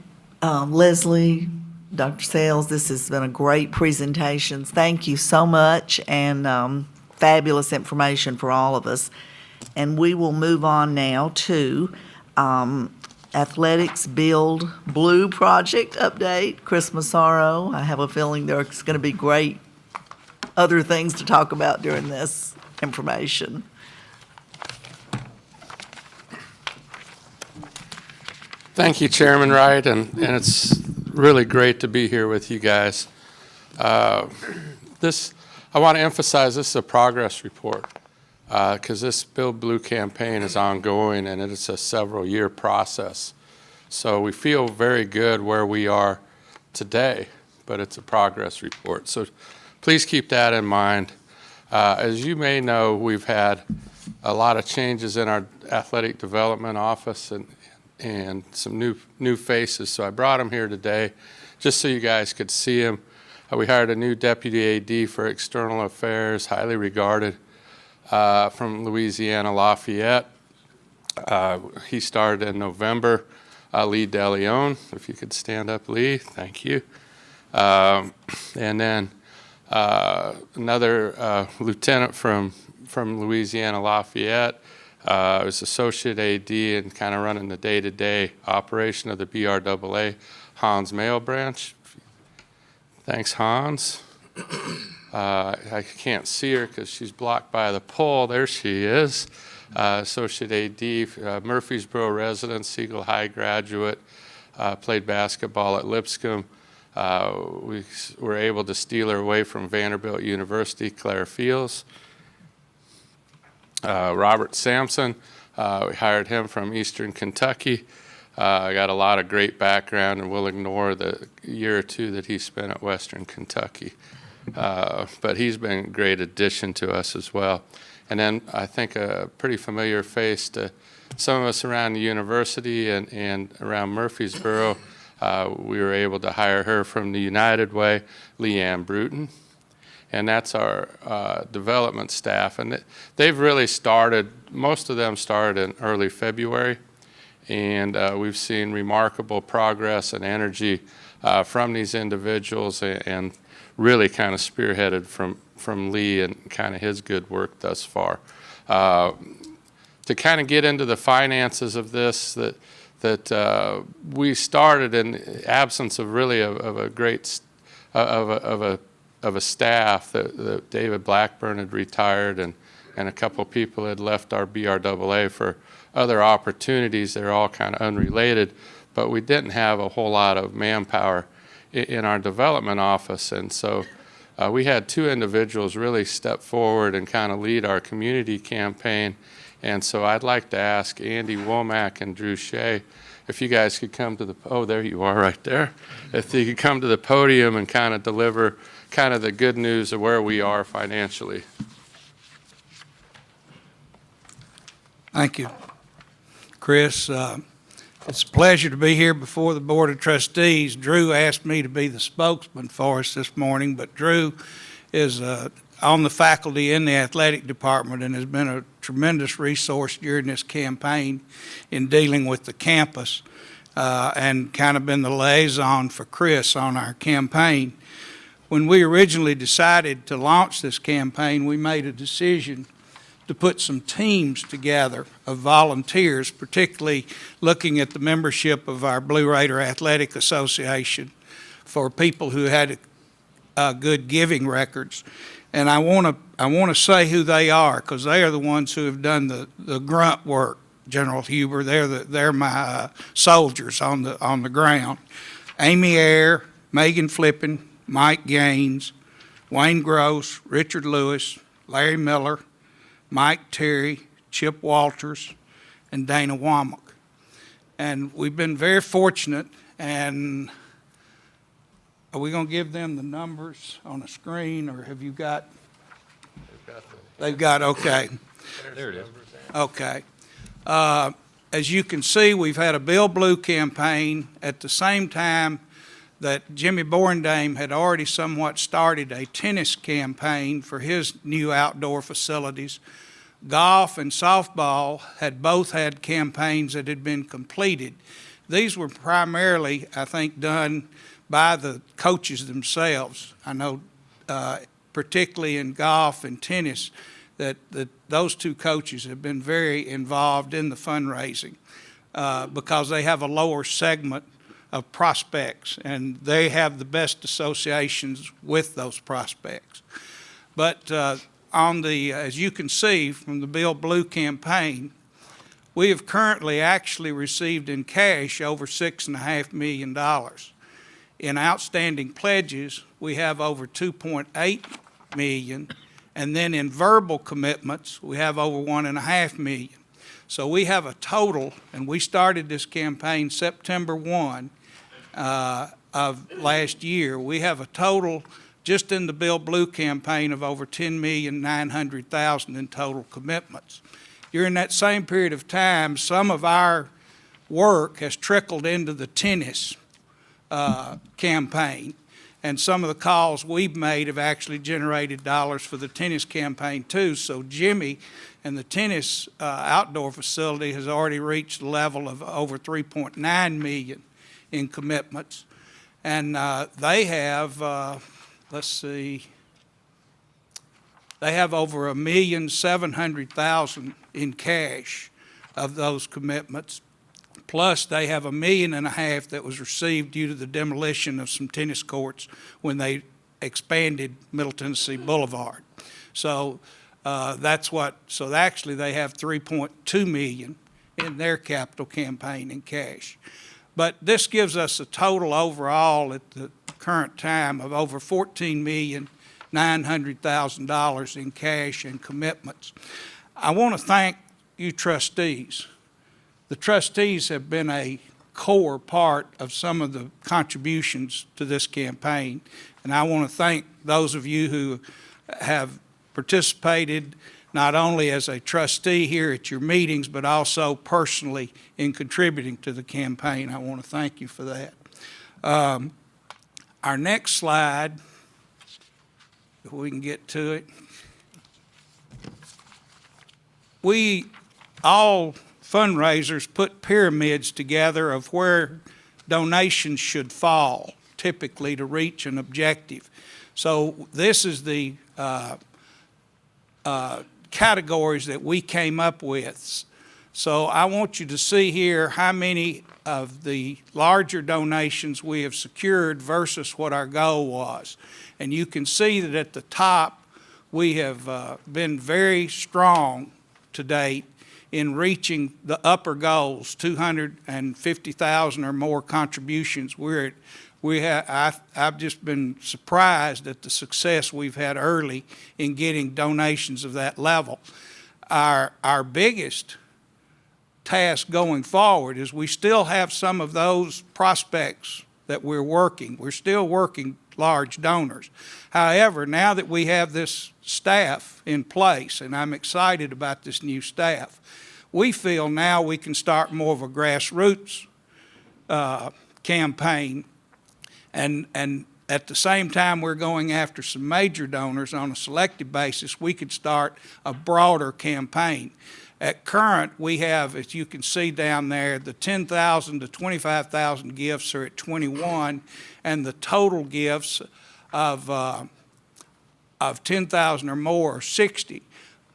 S1: Leslie, Dr. Sells, this has been a great presentation. Thank you so much, and fabulous information for all of us. And we will move on now to Athletics Build Blue project update. Chris Massaro, I have a feeling there's going to be great other things to talk about during this information.
S12: Thank you, Chairman Wright, and it's really great to be here with you guys. I want to emphasize this is a progress report because this Build Blue campaign is ongoing and it's a several-year process. So we feel very good where we are today, but it's a progress report. So please keep that in mind. As you may know, we've had a lot of changes in our athletic development office and some new faces. So I brought them here today just so you guys could see them. We hired a new deputy AD for external affairs, highly regarded, from Louisiana Lafayette. He started in November. Lee DeLeon, if you could stand up, Lee, thank you. And then another lieutenant from Louisiana Lafayette, was associate AD and kind of running the day-to-day operation of the BRAA, Hans Mailbranch. Thanks, Hans. I can't see her because she's blocked by the pole. There she is. Associate AD, Murfreesboro resident, Siegel High graduate, played basketball at Lipscomb. We were able to steal her away from Vanderbilt University, Claire Fields. Robert Sampson, we hired him from Eastern Kentucky. I got a lot of great background, and we'll ignore the year or two that he spent at Western Kentucky. But he's been a great addition to us as well. And then I think a pretty familiar face to some of us around the university and around Murfreesboro. We were able to hire her from the United Way, Leanne Bruton. And that's our development staff. And they've really started, most of them started in early February. And we've seen remarkable progress and energy from these individuals and really kind of spearheaded from Lee and kind of his good work thus far. to kind of get into the finances of this, that we started in absence of really of a great of a staff. That David Blackburn had retired, and a couple of people had left our BRAA for other opportunities. They're all kind of unrelated, but we didn't have a whole lot of manpower in our development office, and so we had two individuals really step forward and kind of lead our community campaign. And so I'd like to ask Andy Womack and Drew Shea if you guys could come to the, oh, there you are right there. If you could come to the podium and kind of deliver kind of the good news of where we are financially.
S13: Thank you, Chris. It's a pleasure to be here before the Board of Trustees. Drew asked me to be the spokesman for us this morning, but Drew is on the faculty in the athletic department and has been a tremendous resource during this campaign in dealing with the campus and kind of been the liaison for Chris on our campaign. When we originally decided to launch this campaign, we made a decision to put some teams together of volunteers, particularly looking at the membership of our Blue Raider Athletic Association for people who had good giving records. And I want to say who they are, because they are the ones who have done the grunt work. General Huber, they're my soldiers on the ground. Amy Ayer, Megan Flippin, Mike Gaines, Wayne Gross, Richard Lewis, Larry Miller, Mike Terry, Chip Walters, and Dana Womack. And we've been very fortunate, and are we going to give them the numbers on the screen, or have you got? They've got, okay.
S9: There it is.
S13: Okay. As you can see, we've had a Bill Blue campaign at the same time that Jimmy Borendame had already somewhat started a tennis campaign for his new outdoor facilities. Golf and softball had both had campaigns that had been completed. These were primarily, I think, done by the coaches themselves. I know particularly in golf and tennis that those two coaches have been very involved in the fundraising because they have a lower segment of prospects, and they have the best associations with those prospects. But on the, as you can see from the Bill Blue campaign, we have currently actually received in cash over $6.5 million. In outstanding pledges, we have over $2.8 million, and then in verbal commitments, we have over $1.5 million. So we have a total, and we started this campaign September 1 of last year. We have a total just in the Bill Blue campaign of over $10,900,000 in total commitments. During that same period of time, some of our work has trickled into the tennis campaign, and some of the calls we've made have actually generated dollars for the tennis campaign too. So Jimmy and the tennis outdoor facility has already reached a level of over $3.9 million in commitments, and they have let's see, they have over $1,700,000 in cash of those commitments, plus they have $1.5 million that was received due to the demolition of some tennis courts when they expanded Middle Tennessee Boulevard. So that's what, so actually they have $3.2 million in their capital campaign in cash. But this gives us a total overall at the current time of over $14,900,000 in cash and commitments. I want to thank you trustees. The trustees have been a core part of some of the contributions to this campaign, and I want to thank those of you who have participated not only as a trustee here at your meetings, but also personally in contributing to the campaign. I want to thank you for that. Our next slide, if we can get to it. We, all fundraisers, put pyramids together of where donations should fall, typically to reach an objective. So this is the categories that we came up with. So I want you to see here how many of the larger donations we have secured versus what our goal was. And you can see that at the top, we have been very strong to date in reaching the upper goals, 250,000 or more contributions. I've just been surprised at the success we've had early in getting donations of that level. Our biggest task going forward is we still have some of those prospects that we're working. We're still working large donors. However, now that we have this staff in place, and I'm excited about this new staff, we feel now we can start more of a grassroots campaign, and at the same time we're going after some major donors on a selective basis, we could start a broader campaign. At current, we have, as you can see down there, the 10,000 to 25,000 gifts are at 21, and the total gifts of 10,000 or more are 60.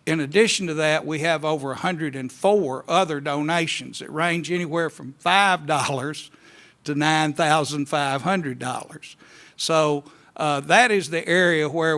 S13: In addition to that, we have over 104 other donations that range anywhere from $5 to $9,500. So that is the area where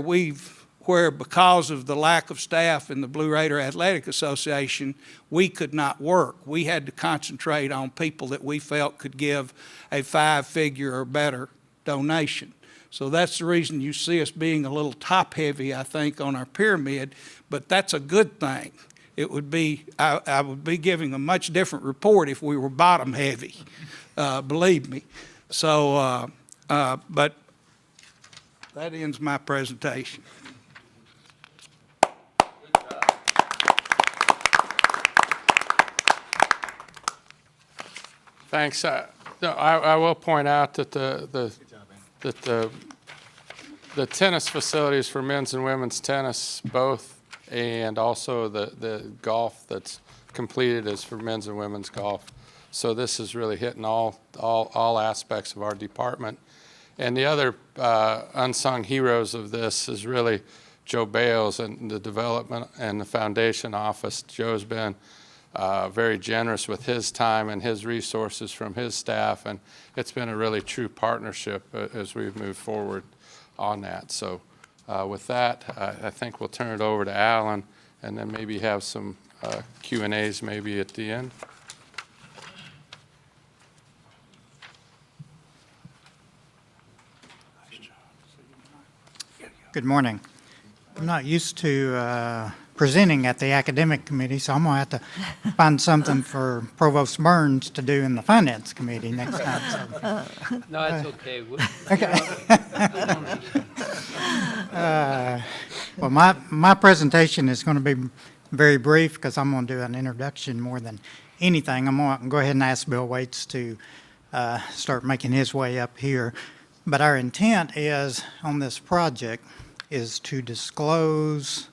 S13: because of the lack of staff in the Blue Raider Athletic Association, we could not work. We had to concentrate on people that we felt could give a 5-figure or better donation. So that's the reason you see us being a little top-heavy, I think, on our pyramid, but that's a good thing. It would be, I would be giving a much different report if we were bottom-heavy, believe me. So, but that ends my presentation.
S12: Thanks. I will point out that the tennis facilities for men's and women's tennis both, and also the golf that's completed is for men's and women's golf. So this is really hitting all aspects of our department. And the other unsung heroes of this is really Joe Bales and the development and the foundation office. Joe's been very generous with his time and his resources from his staff, and it's been a really true partnership as we've moved forward on that. So with that, I think we'll turn it over to Alan, and then maybe have some Q&As maybe at the end.
S14: Good morning. I'm not used to presenting at the academic committee, so I'm going to have to find something for Provost Burns to do in the finance committee next time. So.
S15: No, it's okay.
S14: Well, my presentation is going to be very brief because I'm going to do an introduction more than anything. I'm going to go ahead and ask Bill Waits to start making his way up here. But our intent is on this project is to disclose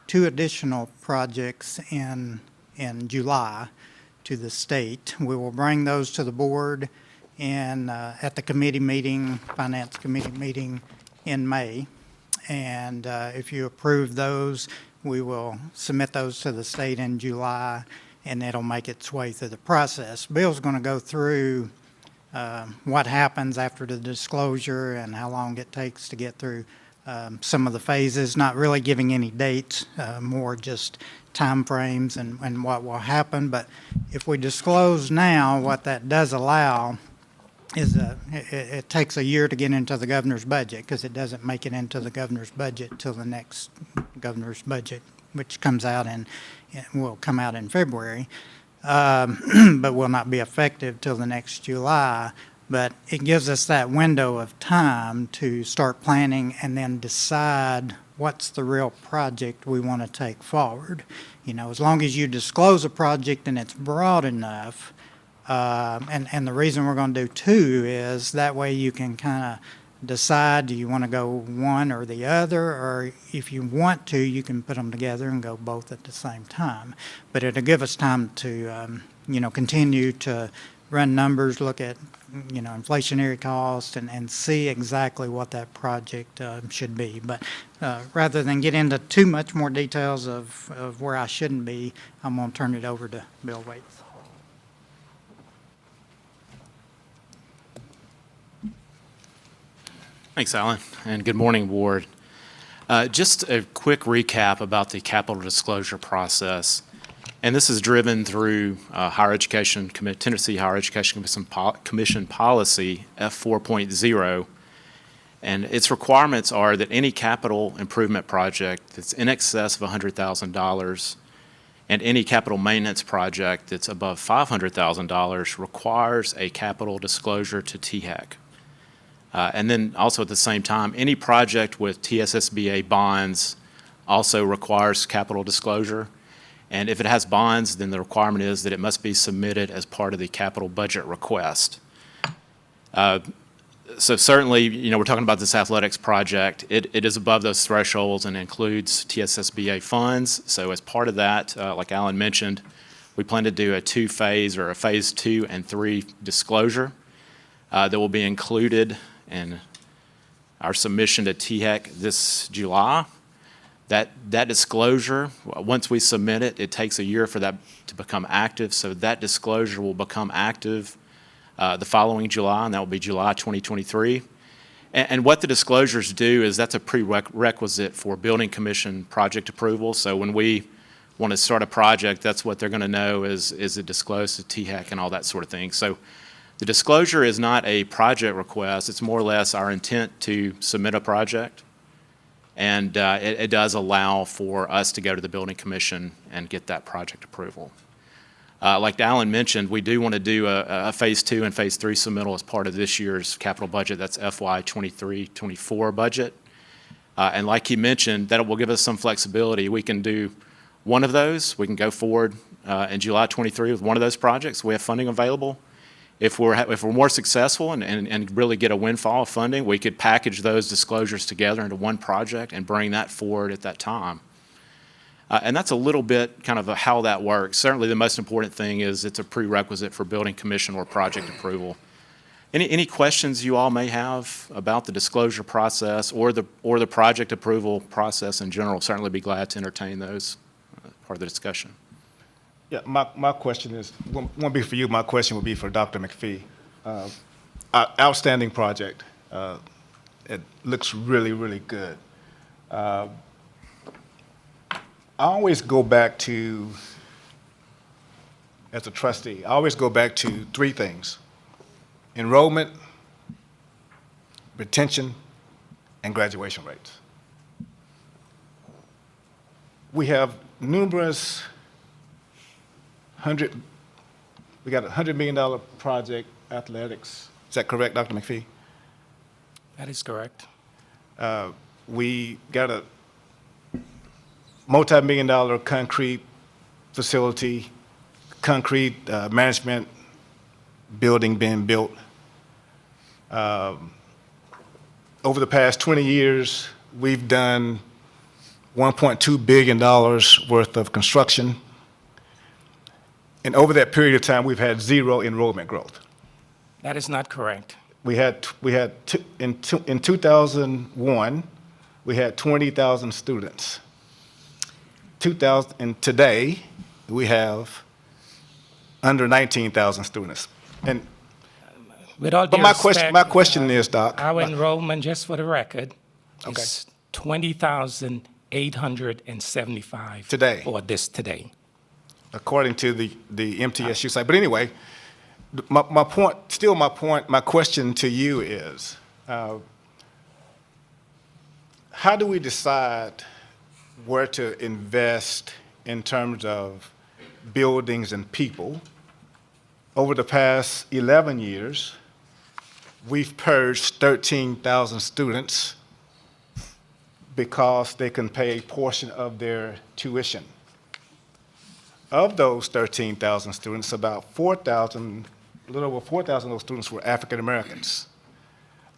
S14: 2 additional projects in July to the state. We will bring those to the board at the committee meeting, finance committee meeting in May. And if you approve those, we will submit those to the state in July, and it'll make its way through the process. Bill's going to go through what happens after the disclosure and how long it takes to get through some of the phases, not really giving any dates, more just time frames and what will happen. But if we disclose now, what that does allow is it takes a year to get into the governor's budget, because it doesn't make it into the governor's budget till the next governor's budget, which comes out will come out in February, but will not be effective till the next July. But it gives us that window of time to start planning and then decide what's the real project we want to take forward. You know, as long as you disclose a project and it's broad enough, and the reason we're going to do 2 is that way you can kind of decide, do you want to go one or the other, or if you want to, you can put them together and go both at the same time. But it'll give us time to, continue to run numbers, look at, inflationary costs and see exactly what that project should be. But rather than get into too much more details of where I shouldn't be, I'm going to turn it over to Bill Waits.
S15: Thanks, Alan, and good morning, Board. Just a quick recap about the capital disclosure process. And this is driven through Tennessee Higher Education Commission Policy F4.0. And its requirements are that any capital improvement project that's in excess of $100,000 and any capital maintenance project that's above $500,000 requires a capital disclosure to THEC. And then also at the same time, any project with TSSBA bonds also requires capital disclosure. And if it has bonds, then the requirement is that it must be submitted as part of the capital budget request. So certainly, we're talking about this athletics project. It is above those thresholds and includes TSSBA funds. So as part of that, like Alan mentioned, we plan to do a two-phase or a phase 2 and 3 disclosure that will be included in our submission to THEC this July. That disclosure, once we submit it, it takes a year for that to become active. So that disclosure will become active the following July, and that will be July 2023. And what the disclosures do is that's a prerequisite for building commission project approval. So when we want to start a project, that's what they're going to know is it disclosed to THEC and all that sort of thing. So the disclosure is not a project request. It's more or less our intent to submit a project. And it does allow for us to go to the building commission and get that project approval. Like Alan mentioned, we do want to do a phase 2 and phase 3 submittal as part of this year's capital budget. That's FY 23-24 budget. And like he mentioned, that will give us some flexibility. We can do one of those. We can go forward in July 23 with one of those projects. We have funding available. If we're more successful and really get a windfall of funding, we could package those disclosures together into one project and bring that forward at that time. And that's a little bit kind of how that works. Certainly the most important thing is it's a prerequisite for building commission or project approval. Any questions you all may have about the disclosure process or the project approval process in general? Certainly be glad to entertain those part of the discussion.
S7: Yeah, my question is, won't be for you, my question will be for Dr. McPhee. Outstanding project. It looks really, really good. I always go back to, as a trustee, I always go back to 3 things: enrollment, retention, and graduation rates. We have numerous we got a $100 million project, athletics. Is that correct, Dr. McPhee?
S6: That is correct.
S7: We got a multi-million-dollar concrete facility, concrete management building being built. Over the past 20 years, we've done $1.2 billion worth of construction. And over that period of time, we've had 0 enrollment growth.
S6: That is not correct.
S7: In 2001, we had 20,000 students. And today, we have under 19,000 students. And
S6: with all due
S7: but
S6: respect,
S7: my question is, Doc.
S6: Our enrollment, just for the record, is 20,875
S7: today.
S6: For this today.
S7: According to the MTSU site. But anyway, my question to you is, how do we decide where to invest in terms of buildings and people? Over the past 11 years, we've purged 13,000 students because they can pay a portion of their tuition. Of those 13,000 students, about 4,000, a little over 4,000 of those students were African Americans.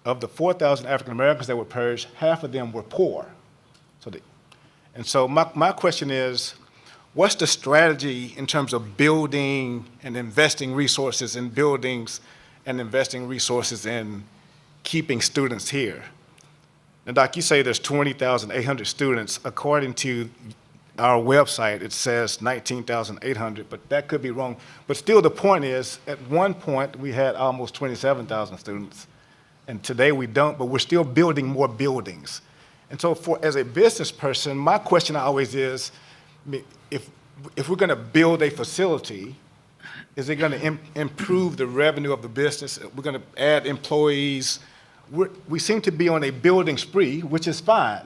S7: Of the 4,000 African Americans that were purged, half of them were poor. So my question is, what's the strategy in terms of building and investing resources in buildings and investing resources in keeping students here? Now, Doc, you say there's 20,800 students. According to our website, it says 19,800, but that could be wrong. But still, the point is, at one point, we had almost 27,000 students, and today we don't, but we're still building more buildings. And so as a business person, my question always is, if we're gonna build a facility, is it gonna improve the revenue of the business? We're gonna add employees. We seem to be on a building spree, which is fine.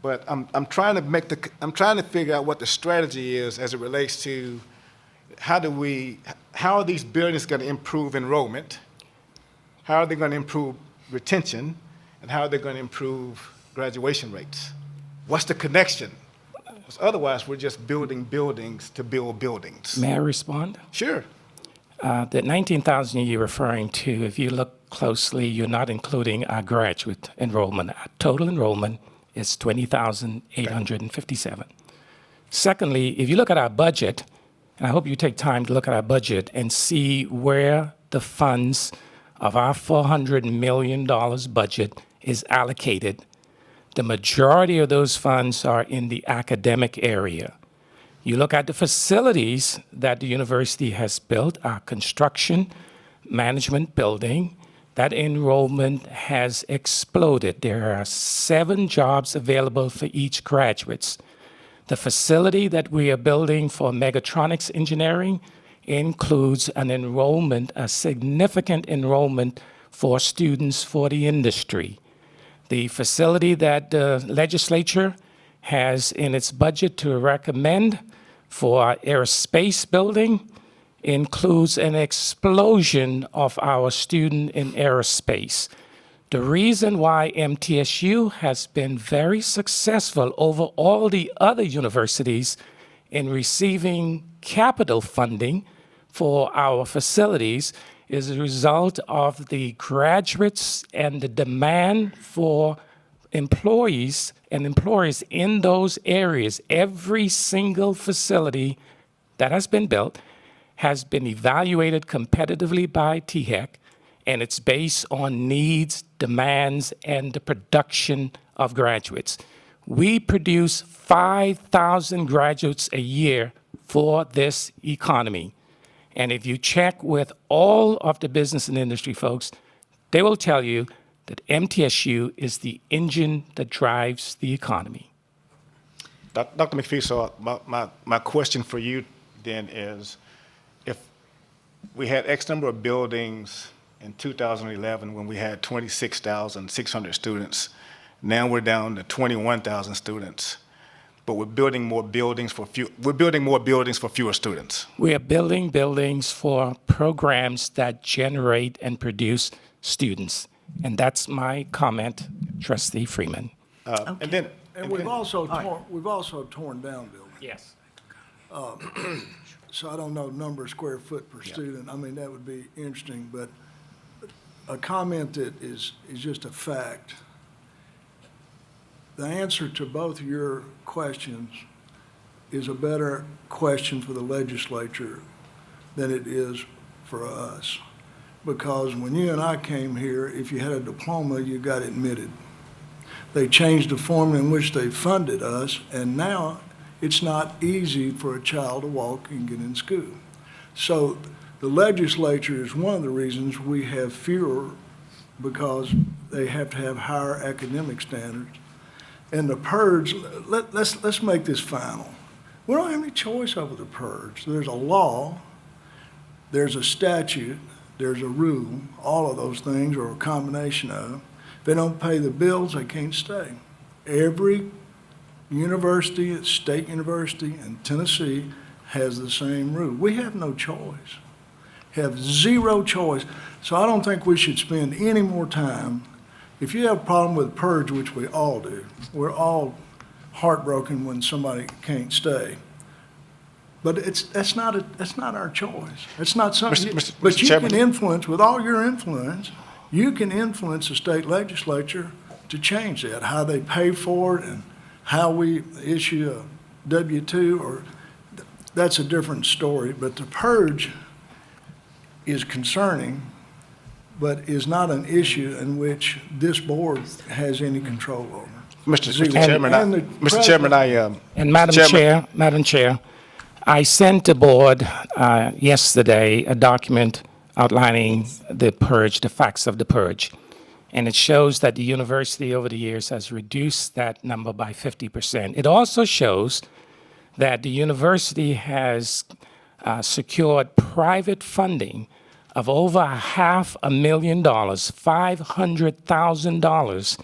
S7: But I'm trying to figure out what the strategy is as it relates to how are these buildings going to improve enrollment? How are they going to improve retention? And how are they going to improve graduation rates? What's the connection? Because otherwise, we're just building buildings to build buildings.
S6: May I respond?
S7: Sure.
S6: The 19,000 you're referring to, if you look closely, you're not including our graduate enrollment. Our total enrollment is 20,857. Secondly, if you look at our budget, and I hope you take time to look at our budget and see where the funds of our $400 million budget is allocated, the majority of those funds are in the academic area. You look at the facilities that the university has built, our construction management building, that enrollment has exploded. There are 7 jobs available for each graduate. The facility that we are building for mechatronics engineering includes an enrollment, a significant enrollment for students for the industry. The facility that the legislature has in its budget to recommend for our aerospace building includes an explosion of our student in aerospace. The reason why MTSU has been very successful over all the other universities in receiving capital funding for our facilities is a result of the graduates and the demand for employees and employers in those areas. Every single facility that has been built has been evaluated competitively by THEC, and it's based on needs, demands, and the production of graduates. We produce 5,000 graduates a year for this economy. And if you check with all of the business and industry folks, they will tell you that MTSU is the engine that drives the economy.
S7: Dr. McPhee, so my question for you then is, if we had X number of buildings in 2011 when we had 26,600 students, now we're down to 21,000 students, but we're building more buildings for fewer students.
S6: We are building buildings for programs that generate and produce students. And that's my comment, Trustee Freeman.
S3: And we've also torn down buildings.
S6: Yes.
S3: So I don't know number of square foot per student. I mean, that would be interesting, but a comment that is just a fact. The answer to both your questions is a better question for the legislature than it is for us. Because when you and I came here, if you had a diploma, you got admitted. They changed the formula in which they funded us, and now it's not easy for a child to walk and get in school. So the legislature is one of the reasons we have fewer, because they have to have higher academic standards. And the purge, let's make this final. We don't have any choice over the purge. There's a law, there's a statute, there's a rule. All of those things are a combination of them. If they don't pay the bills, they can't stay. Every university, state university in Tennessee has the same rule. We have no choice, have zero choice. So I don't think we should spend any more time. If you have a problem with purge, which we all do, we're all heartbroken when somebody can't stay. But that's not our choice. It's not something. But you can influence, with all your influence, you can influence the state legislature to change that, how they pay for it and how we issue a W-2, or, that's a different story, but the purge is concerning, but is not an issue in which this board has any control over.
S7: Mr.
S3: Zero.
S7: Chairman,
S3: And the
S7: Mr. Chairman,
S6: And Madam Chair, I sent the board yesterday a document outlining the purge, the facts of the purge. And it shows that the university over the years has reduced that number by 50%. It also shows that the university has secured private funding of over $500,000, $500,000,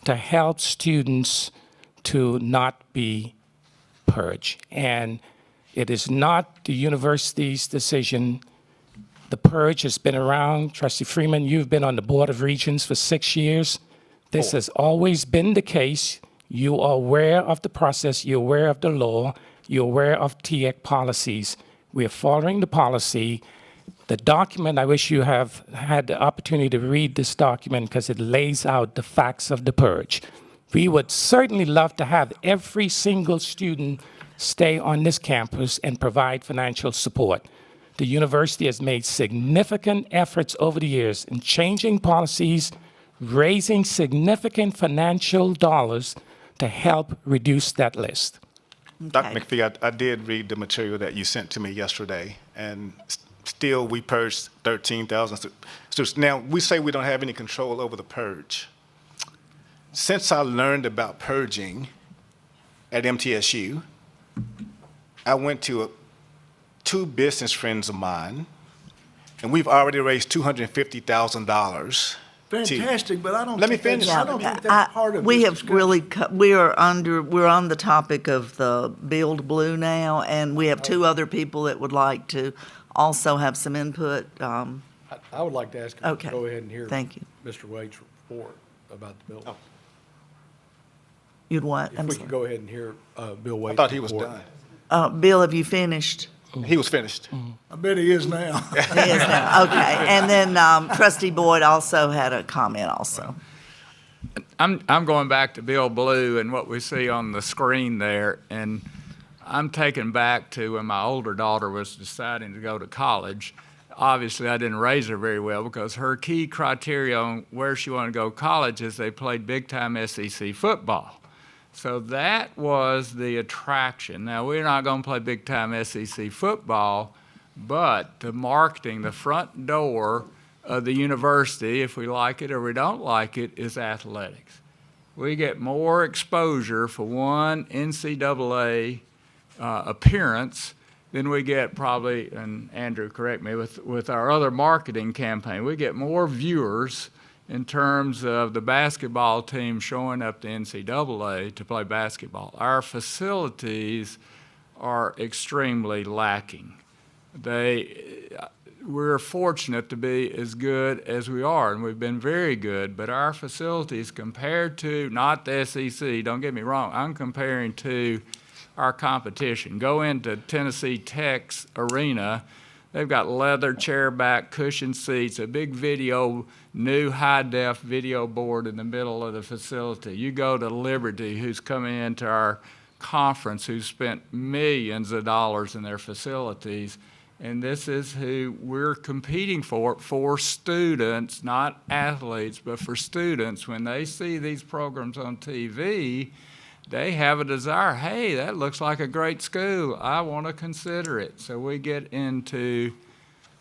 S6: to help students to not be purged. And it is not the university's decision. The purge has been around. Trustee Freeman, you've been on the Board of Regents for 6 years. This has always been the case. You are aware of the process. You're aware of the law. You're aware of TEC policies. We are following the policy. The document, I wish you have had the opportunity to read this document because it lays out the facts of the purge. We would certainly love to have every single student stay on this campus and provide financial support. The university has made significant efforts over the years in changing policies, raising significant financial dollars to help reduce that list.
S7: Dr. McPhee, I did read the material that you sent to me yesterday, and still we purged 13,000 students. Now, we say we don't have any control over the purge. Since I learned about purging at MTSU, I went to two business friends of mine, and we've already raised $250,000.
S3: Fantastic, but I don't
S7: Let me
S3: think
S7: finish.
S3: I don't think that's part of
S1: We
S3: this
S1: have
S3: discussion.
S1: really, we're on the topic of the Build Blue now, and we have two other people that would like to also have some input.
S16: I would like to ask him
S1: Okay.
S16: to go ahead and hear
S1: Thank you.
S16: Mr. Wade's report about the bill.
S1: You'd what?
S16: If
S1: I'm
S16: we
S1: sorry.
S16: could go ahead and hear Bill Wade's report.
S7: I thought he was done.
S1: Bill, have you finished?
S7: He was finished.
S3: I bet he is now.
S1: He is now. Okay, and then Trustee Boyd also had a comment also.
S17: I'm going back to Bill Blue and what we see on the screen there, and I'm taken back to when my older daughter was deciding to go to college. Obviously, I didn't raise her very well because her key criteria on where she wanted to go to college is they played big-time SEC football. So that was the attraction. Now, we're not going to play big-time SEC football, but the marketing, the front door of the university, if we like it or we don't like it, is athletics. We get more exposure for one NCAA appearance than we get probably, and Andrew, correct me, with our other marketing campaign. We get more viewers in terms of the basketball team showing up to NCAA to play basketball. Our facilities are extremely lacking. We're fortunate to be as good as we are, and we've been very good, but our facilities compared to, not the SEC, don't get me wrong, I'm comparing to our competition. Go into Tennessee Tech's arena, they've got leather chair back, cushion seats, a big new high-def video board in the middle of the facility. You go to Liberty, who's coming into our conference, who's spent millions of dollars in their facilities, and this is who we're competing for students, not athletes, but for students. When they see these programs on TV, they have a desire, hey, that looks like a great school. I want to consider it. So we get into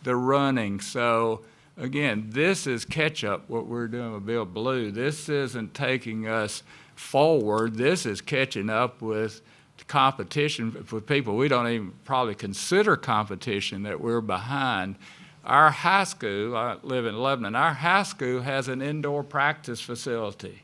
S17: the running. So again, this is catch-up, what we're doing with Bill Blue. This isn't taking us forward. This is catching up with competition with people we don't even probably consider competition, that we're behind. Our high school, I live in Lebanon, our high school has an indoor practice facility.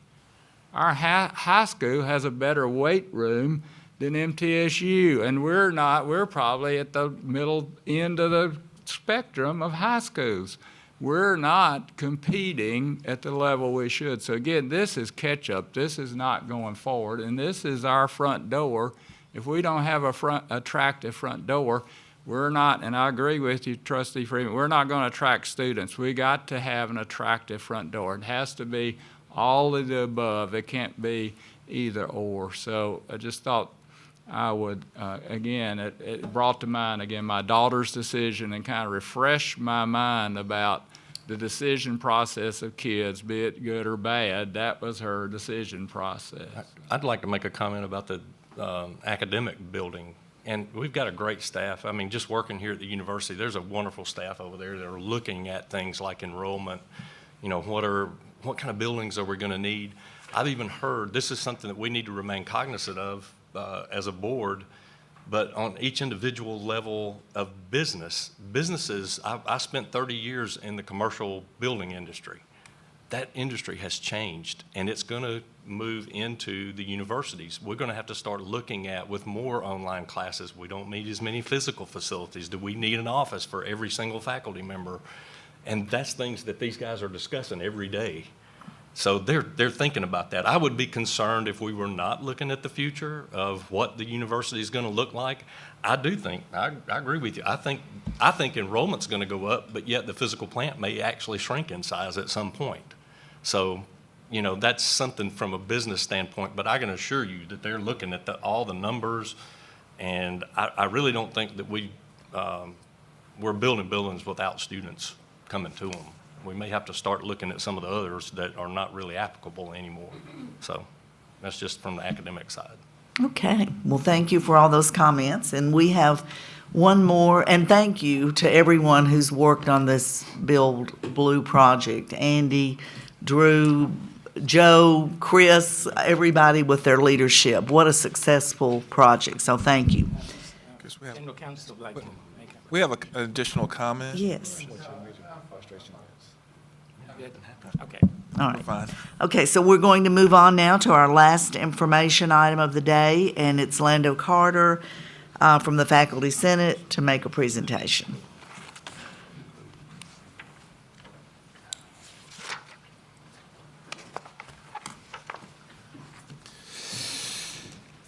S17: Our high school has a better weight room than MTSU, and we're probably at the middle end of the spectrum of high schools. We're not competing at the level we should. So again, this is catch-up. This is not going forward, and this is our front door. If we don't have a attractive front door, we're not, and I agree with you, Trustee Freeman, we're not going to attract students. We got to have an attractive front door. It has to be all of the above. It can't be either or. So I just thought I would, again, it brought to mind, again, my daughter's decision and kind of refreshed my mind about the decision process of kids, be it good or bad. That was her decision process.
S9: I'd like to make a comment about the academic building. And we've got a great staff. I mean, just working here at the university, there's a wonderful staff over there that are looking at things like enrollment. You know, what kind of buildings are we going to need? I've even heard, this is something that we need to remain cognizant of as a board, but on each individual level of businesses, I spent 30 years in the commercial building industry. That industry has changed, and it's going to move into the universities. We're going to have to start looking at, with more online classes, we don't need as many physical facilities. Do we need an office for every single faculty member? And that's things that these guys are discussing every day. So they're thinking about that. I would be concerned if we were not looking at the future of what the university is going to look like. I do think, I agree with you. I think enrollment's going to go up, but yet the physical plant may actually shrink in size at some point. So, you know, that's something from a business standpoint, but I can assure you that they're looking at all the numbers, and I really don't think that we're building buildings without students coming to them. We may have to start looking at some of the others that are not really applicable anymore. So that's just from the academic side.
S1: Okay, well, thank you for all those comments. And we have one more, and thank you to everyone who's worked on this Build Blue project. Andy, Drew, Joe, Chris, everybody with their leadership. What a successful project, so thank you.
S6: General Counsel would like to make a...
S2: We have an additional comment?
S1: Yes.
S6: Okay.
S1: All right.
S2: Fine.
S1: Okay, so we're going to move on now to our last information item of the day, and it's Lando Carter from the Faculty Senate to make a presentation.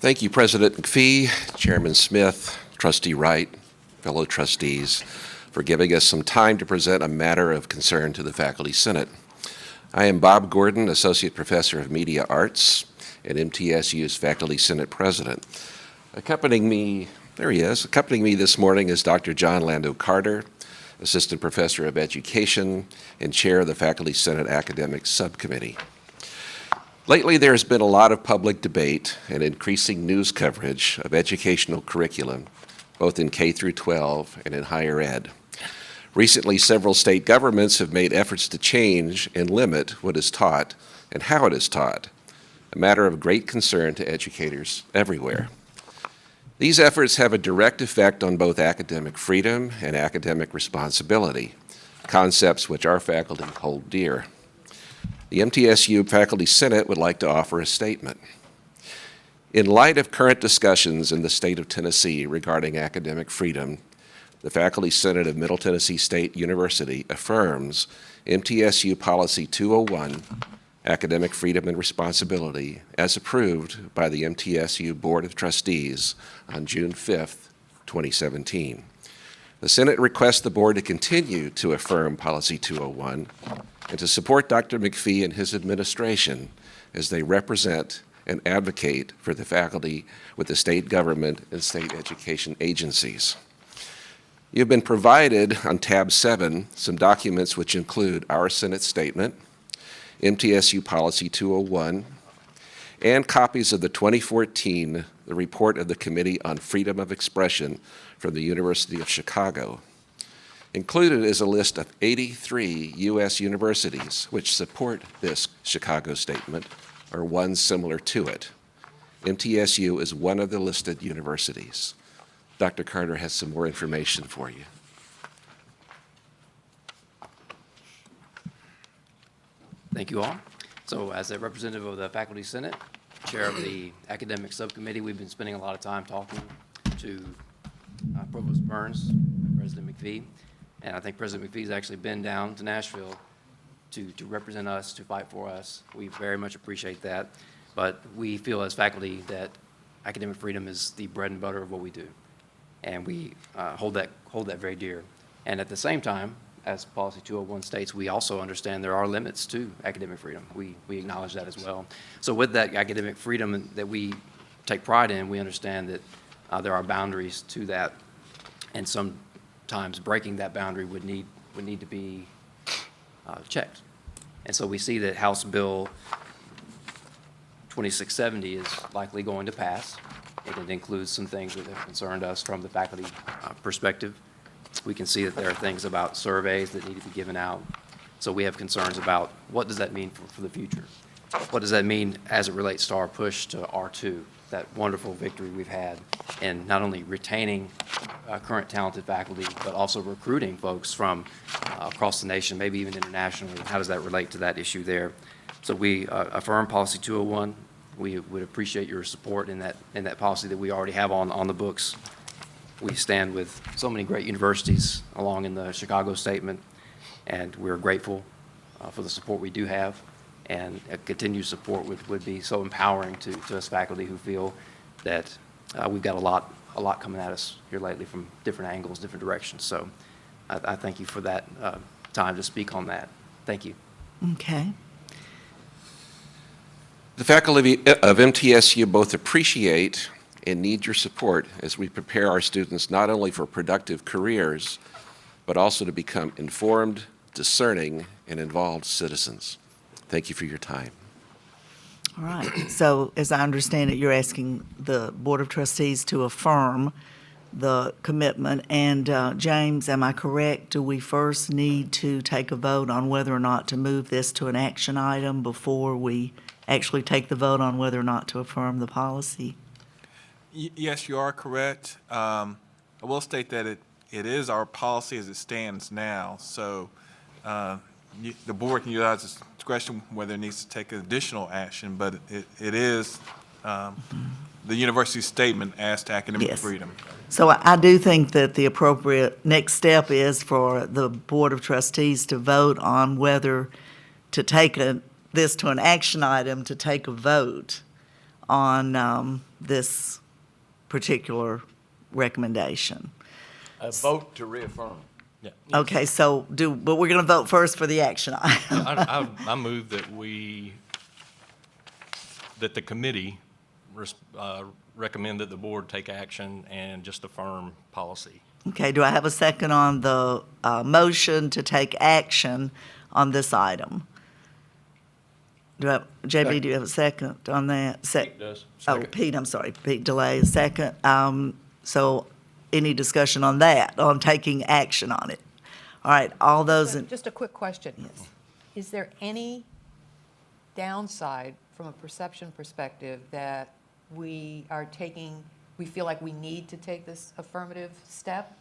S18: Thank you, President McPhee, Chairman Smith, Trustee Wright, fellow trustees, for giving us some time to present a matter of concern to the Faculty Senate. I am Bob Gordon, Associate Professor of Media Arts and MTSU's Faculty Senate President. Accompanying me this morning is Dr. John Lando Carter, Assistant Professor of Education and Chair of the Faculty Senate Academic Subcommittee. Lately, there has been a lot of public debate and increasing news coverage of educational curriculum, both in K through 12 and in higher ed. Recently, several state governments have made efforts to change and limit what is taught and how it is taught, a matter of great concern to educators everywhere. These efforts have a direct effect on both academic freedom and academic responsibility, concepts which our faculty hold dear. The MTSU Faculty Senate would like to offer a statement. In light of current discussions in the state of Tennessee regarding academic freedom, the Faculty Senate of Middle Tennessee State University affirms MTSU Policy 201, Academic Freedom and Responsibility, as approved by the MTSU Board of Trustees on June 5th, 2017. The Senate requests the Board to continue to affirm Policy 201 and to support Dr. McPhee and his administration as they represent and advocate for the faculty with the state government and state education agencies. You've been provided on tab 7 some documents which include our Senate statement, MTSU Policy 201, and copies of the 2014 the report of the Committee on Freedom of Expression from the University of Chicago. Included is a list of 83 U.S. universities which support this Chicago statement or one similar to it. MTSU is one of the listed universities. Dr. Carter has some more information for you.
S19: Thank you all. So as a representative of the Faculty Senate, chair of the academic subcommittee, we've been spending a lot of time talking to Provost Burns, President McPhee, and I think President McPhee's actually been down to Nashville to represent us, to fight for us. We very much appreciate that, but we feel as faculty that academic freedom is the bread and butter of what we do, and we hold that very dear. And at the same time, as Policy 201 states, we also understand there are limits to academic freedom. We acknowledge that as well. So with that academic freedom that we take pride in, we understand that there are boundaries to that, and sometimes breaking that boundary would need to be checked. And so we see that House Bill 2670 is likely going to pass. It includes some things that have concerned us from the faculty perspective. We can see that there are things about surveys that need to be given out. So we have concerns about what does that mean for the future? What does that mean as it relates to our push to R2, that wonderful victory we've had in not only retaining current talented faculty, but also recruiting folks from across the nation, maybe even internationally? How does that relate to that issue there? So we affirm Policy 201. We would appreciate your support in that policy that we already have on the books. We stand with so many great universities along in the Chicago statement, and we're grateful for the support we do have. And a continued support would be so empowering to us faculty who feel that we've got a lot coming at us here lately from different angles, different directions. So I thank you for that time to speak on that. Thank you.
S1: Okay.
S18: The faculty of MTSU both appreciate and need your support as we prepare our students not only for productive careers, but also to become informed, discerning, and involved citizens. Thank you for your time.
S1: All right. So as I understand it, you're asking the Board of Trustees to affirm the commitment. And James, am I correct? Do we first need to take a vote on whether or not to move this to an action item before we actually take the vote on whether or not to affirm the policy?
S2: Yes, you are correct. I will state that it is our policy as it stands now. So the board can utilize its discretion whether it needs to take additional action, but it is the university's statement as to academic freedom.
S1: So I do think that the appropriate next step is for the Board of Trustees to vote on whether to take this to an action item, to take a vote on this particular recommendation.
S8: A vote to reaffirm.
S9: Yeah.
S1: Okay, but we're going to vote first for the action item.
S9: I move that the committee recommend that the board take action and just affirm policy.
S1: Okay, do I have a second on the motion to take action on this item? JB, do you have a second on that?
S8: Pete does.
S1: Oh, Pete, I'm sorry. Pete Delay, second. So any discussion on that, on taking action on it? All right, all those in.
S20: Just a quick question.
S1: Yes.
S20: Is there any downside from a perception perspective that we feel like we need to take this affirmative step?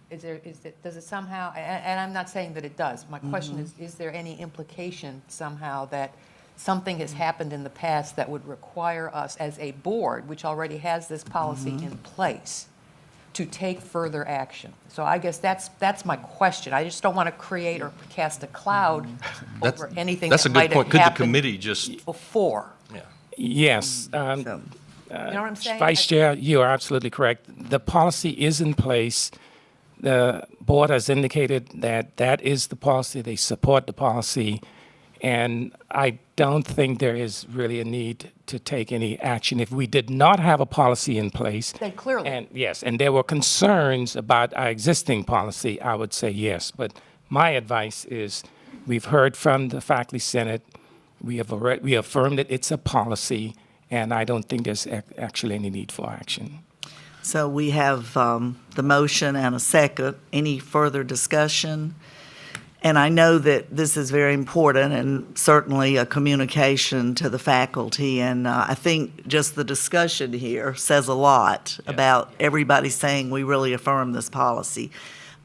S20: Does it somehow, and I'm not saying that it does. My question is there any implication somehow that something has happened in the past that would require us as a board, which already has this policy in place, to take further action? So I guess that's my question. I just don't want to create or cast a cloud over anything
S9: That's
S20: that
S9: a
S20: might
S9: good
S20: have
S9: point. Could the
S20: happened
S9: committee just
S20: before.
S9: Yeah.
S6: Yes.
S20: You know what I'm saying?
S6: Vice Chair, you are absolutely correct. The policy is in place. The board has indicated that that is the policy. They support the policy. And I don't think there is really a need to take any action. If we did not have a policy in place.
S20: Then clearly.
S6: And yes, and there were concerns about our existing policy, I would say yes. But my advice is we've heard from the Faculty Senate. We affirmed that it's a policy, and I don't think there's actually any need for action.
S1: So we have the motion and a second. Any further discussion? And I know that this is very important and certainly a communication to the faculty. And I think just the discussion here says a lot about everybody saying we really affirm this policy.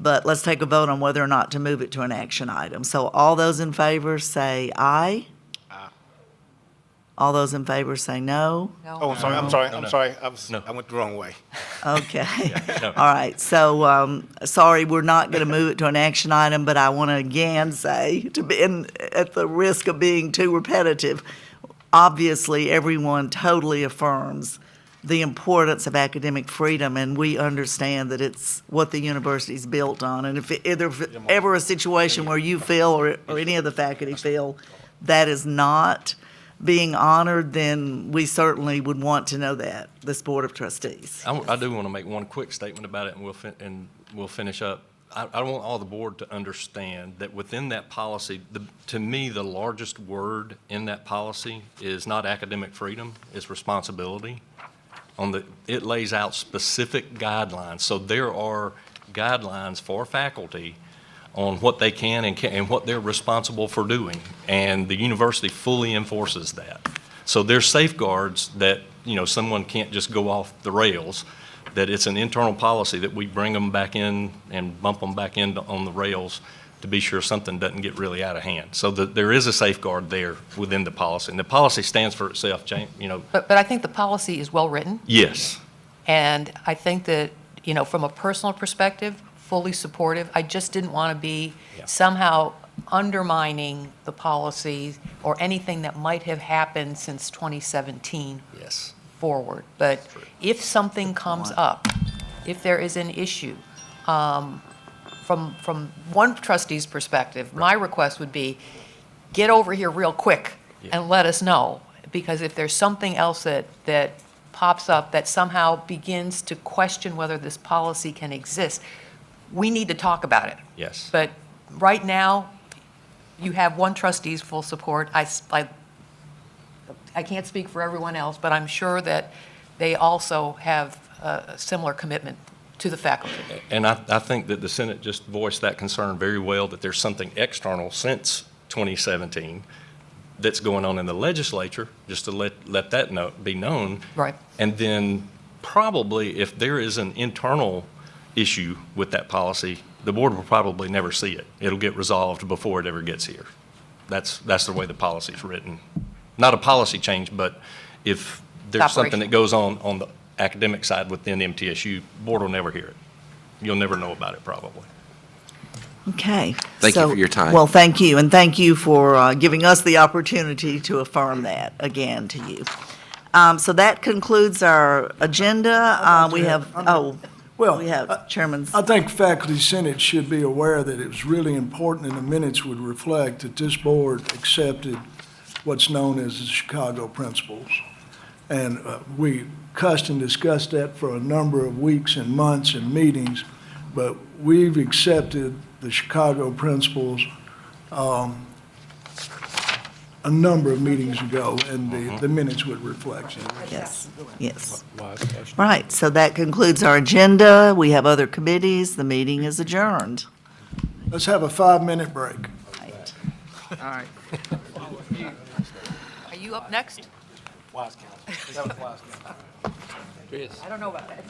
S1: But let's take a vote on whether or not to move it to an action item. So all those in favor say aye. All those in favor say no.
S20: No.
S7: Oh, I'm sorry. I went the wrong way.
S1: Okay. All right. So, sorry, we're not going to move it to an action item, but I want to again say, at the risk of being too repetitive, obviously everyone totally affirms the importance of academic freedom, and we understand that it's what the university's built on. And if there's ever a situation where you feel or any of the faculty feel that is not being honored, then we certainly would want to know that, this Board of Trustees.
S9: I do want to make one quick statement about it, and we'll finish up. I want all the board to understand that within that policy, to me, the largest word in that policy is not academic freedom, it's responsibility. It lays out specific guidelines. So there are guidelines for faculty on what they can and what they're responsible for doing. And the university fully enforces that. So there's safeguards that, someone can't just go off the rails, that it's an internal policy that we bring them back in and bump them back in on the rails to be sure something doesn't get really out of hand. So there is a safeguard there within the policy. And the policy stands for itself, Jane,
S20: But I think the policy is well-written,
S9: Yes.
S20: and I think that, from a personal perspective, fully supportive. I just didn't want to be somehow undermining the policy or anything that might have happened since 2017
S9: Yes.
S20: forward. But if something comes up, if there is an issue, from one trustee's perspective, my request would be, get over here real quick and let us know. Because if there's something else that pops up that somehow begins to question whether this policy can exist, we need to talk about it.
S9: Yes.
S20: But right now, you have one trustee's full support. I can't speak for everyone else, but I'm sure that they also have a similar commitment to the faculty.
S9: And I think that the Senate just voiced that concern very well, that there's something external since 2017 that's going on in the legislature, just to let that be known.
S20: Right.
S9: And then probably if there is an internal issue with that policy, the board will probably never see it. It'll get resolved before it ever gets here. That's the way the policy's written. Not a policy change, but if there's something that goes on the academic side within MTSU, board will never hear it. You'll never know about it probably.
S1: Okay.
S18: Thank you for your time.
S1: Well, thank you, and thank you for giving us the opportunity to affirm that again to you. So that concludes our agenda. We have Chairman's.
S3: I think Faculty Senate should be aware that it was really important, and the minutes would reflect that this board accepted what's known as the Chicago Principles. And we cussed and discussed that for a number of weeks and months and meetings, but we've accepted the Chicago Principles a number of meetings ago, and the minutes would reflect it.
S1: Yes, yes. Right, so that concludes our agenda. We have other committees. The meeting is adjourned.
S3: Let's have a 5-minute break.
S20: All right. Are you up next?
S16: Wise counsel. That was wise counsel.
S20: I don't know about that.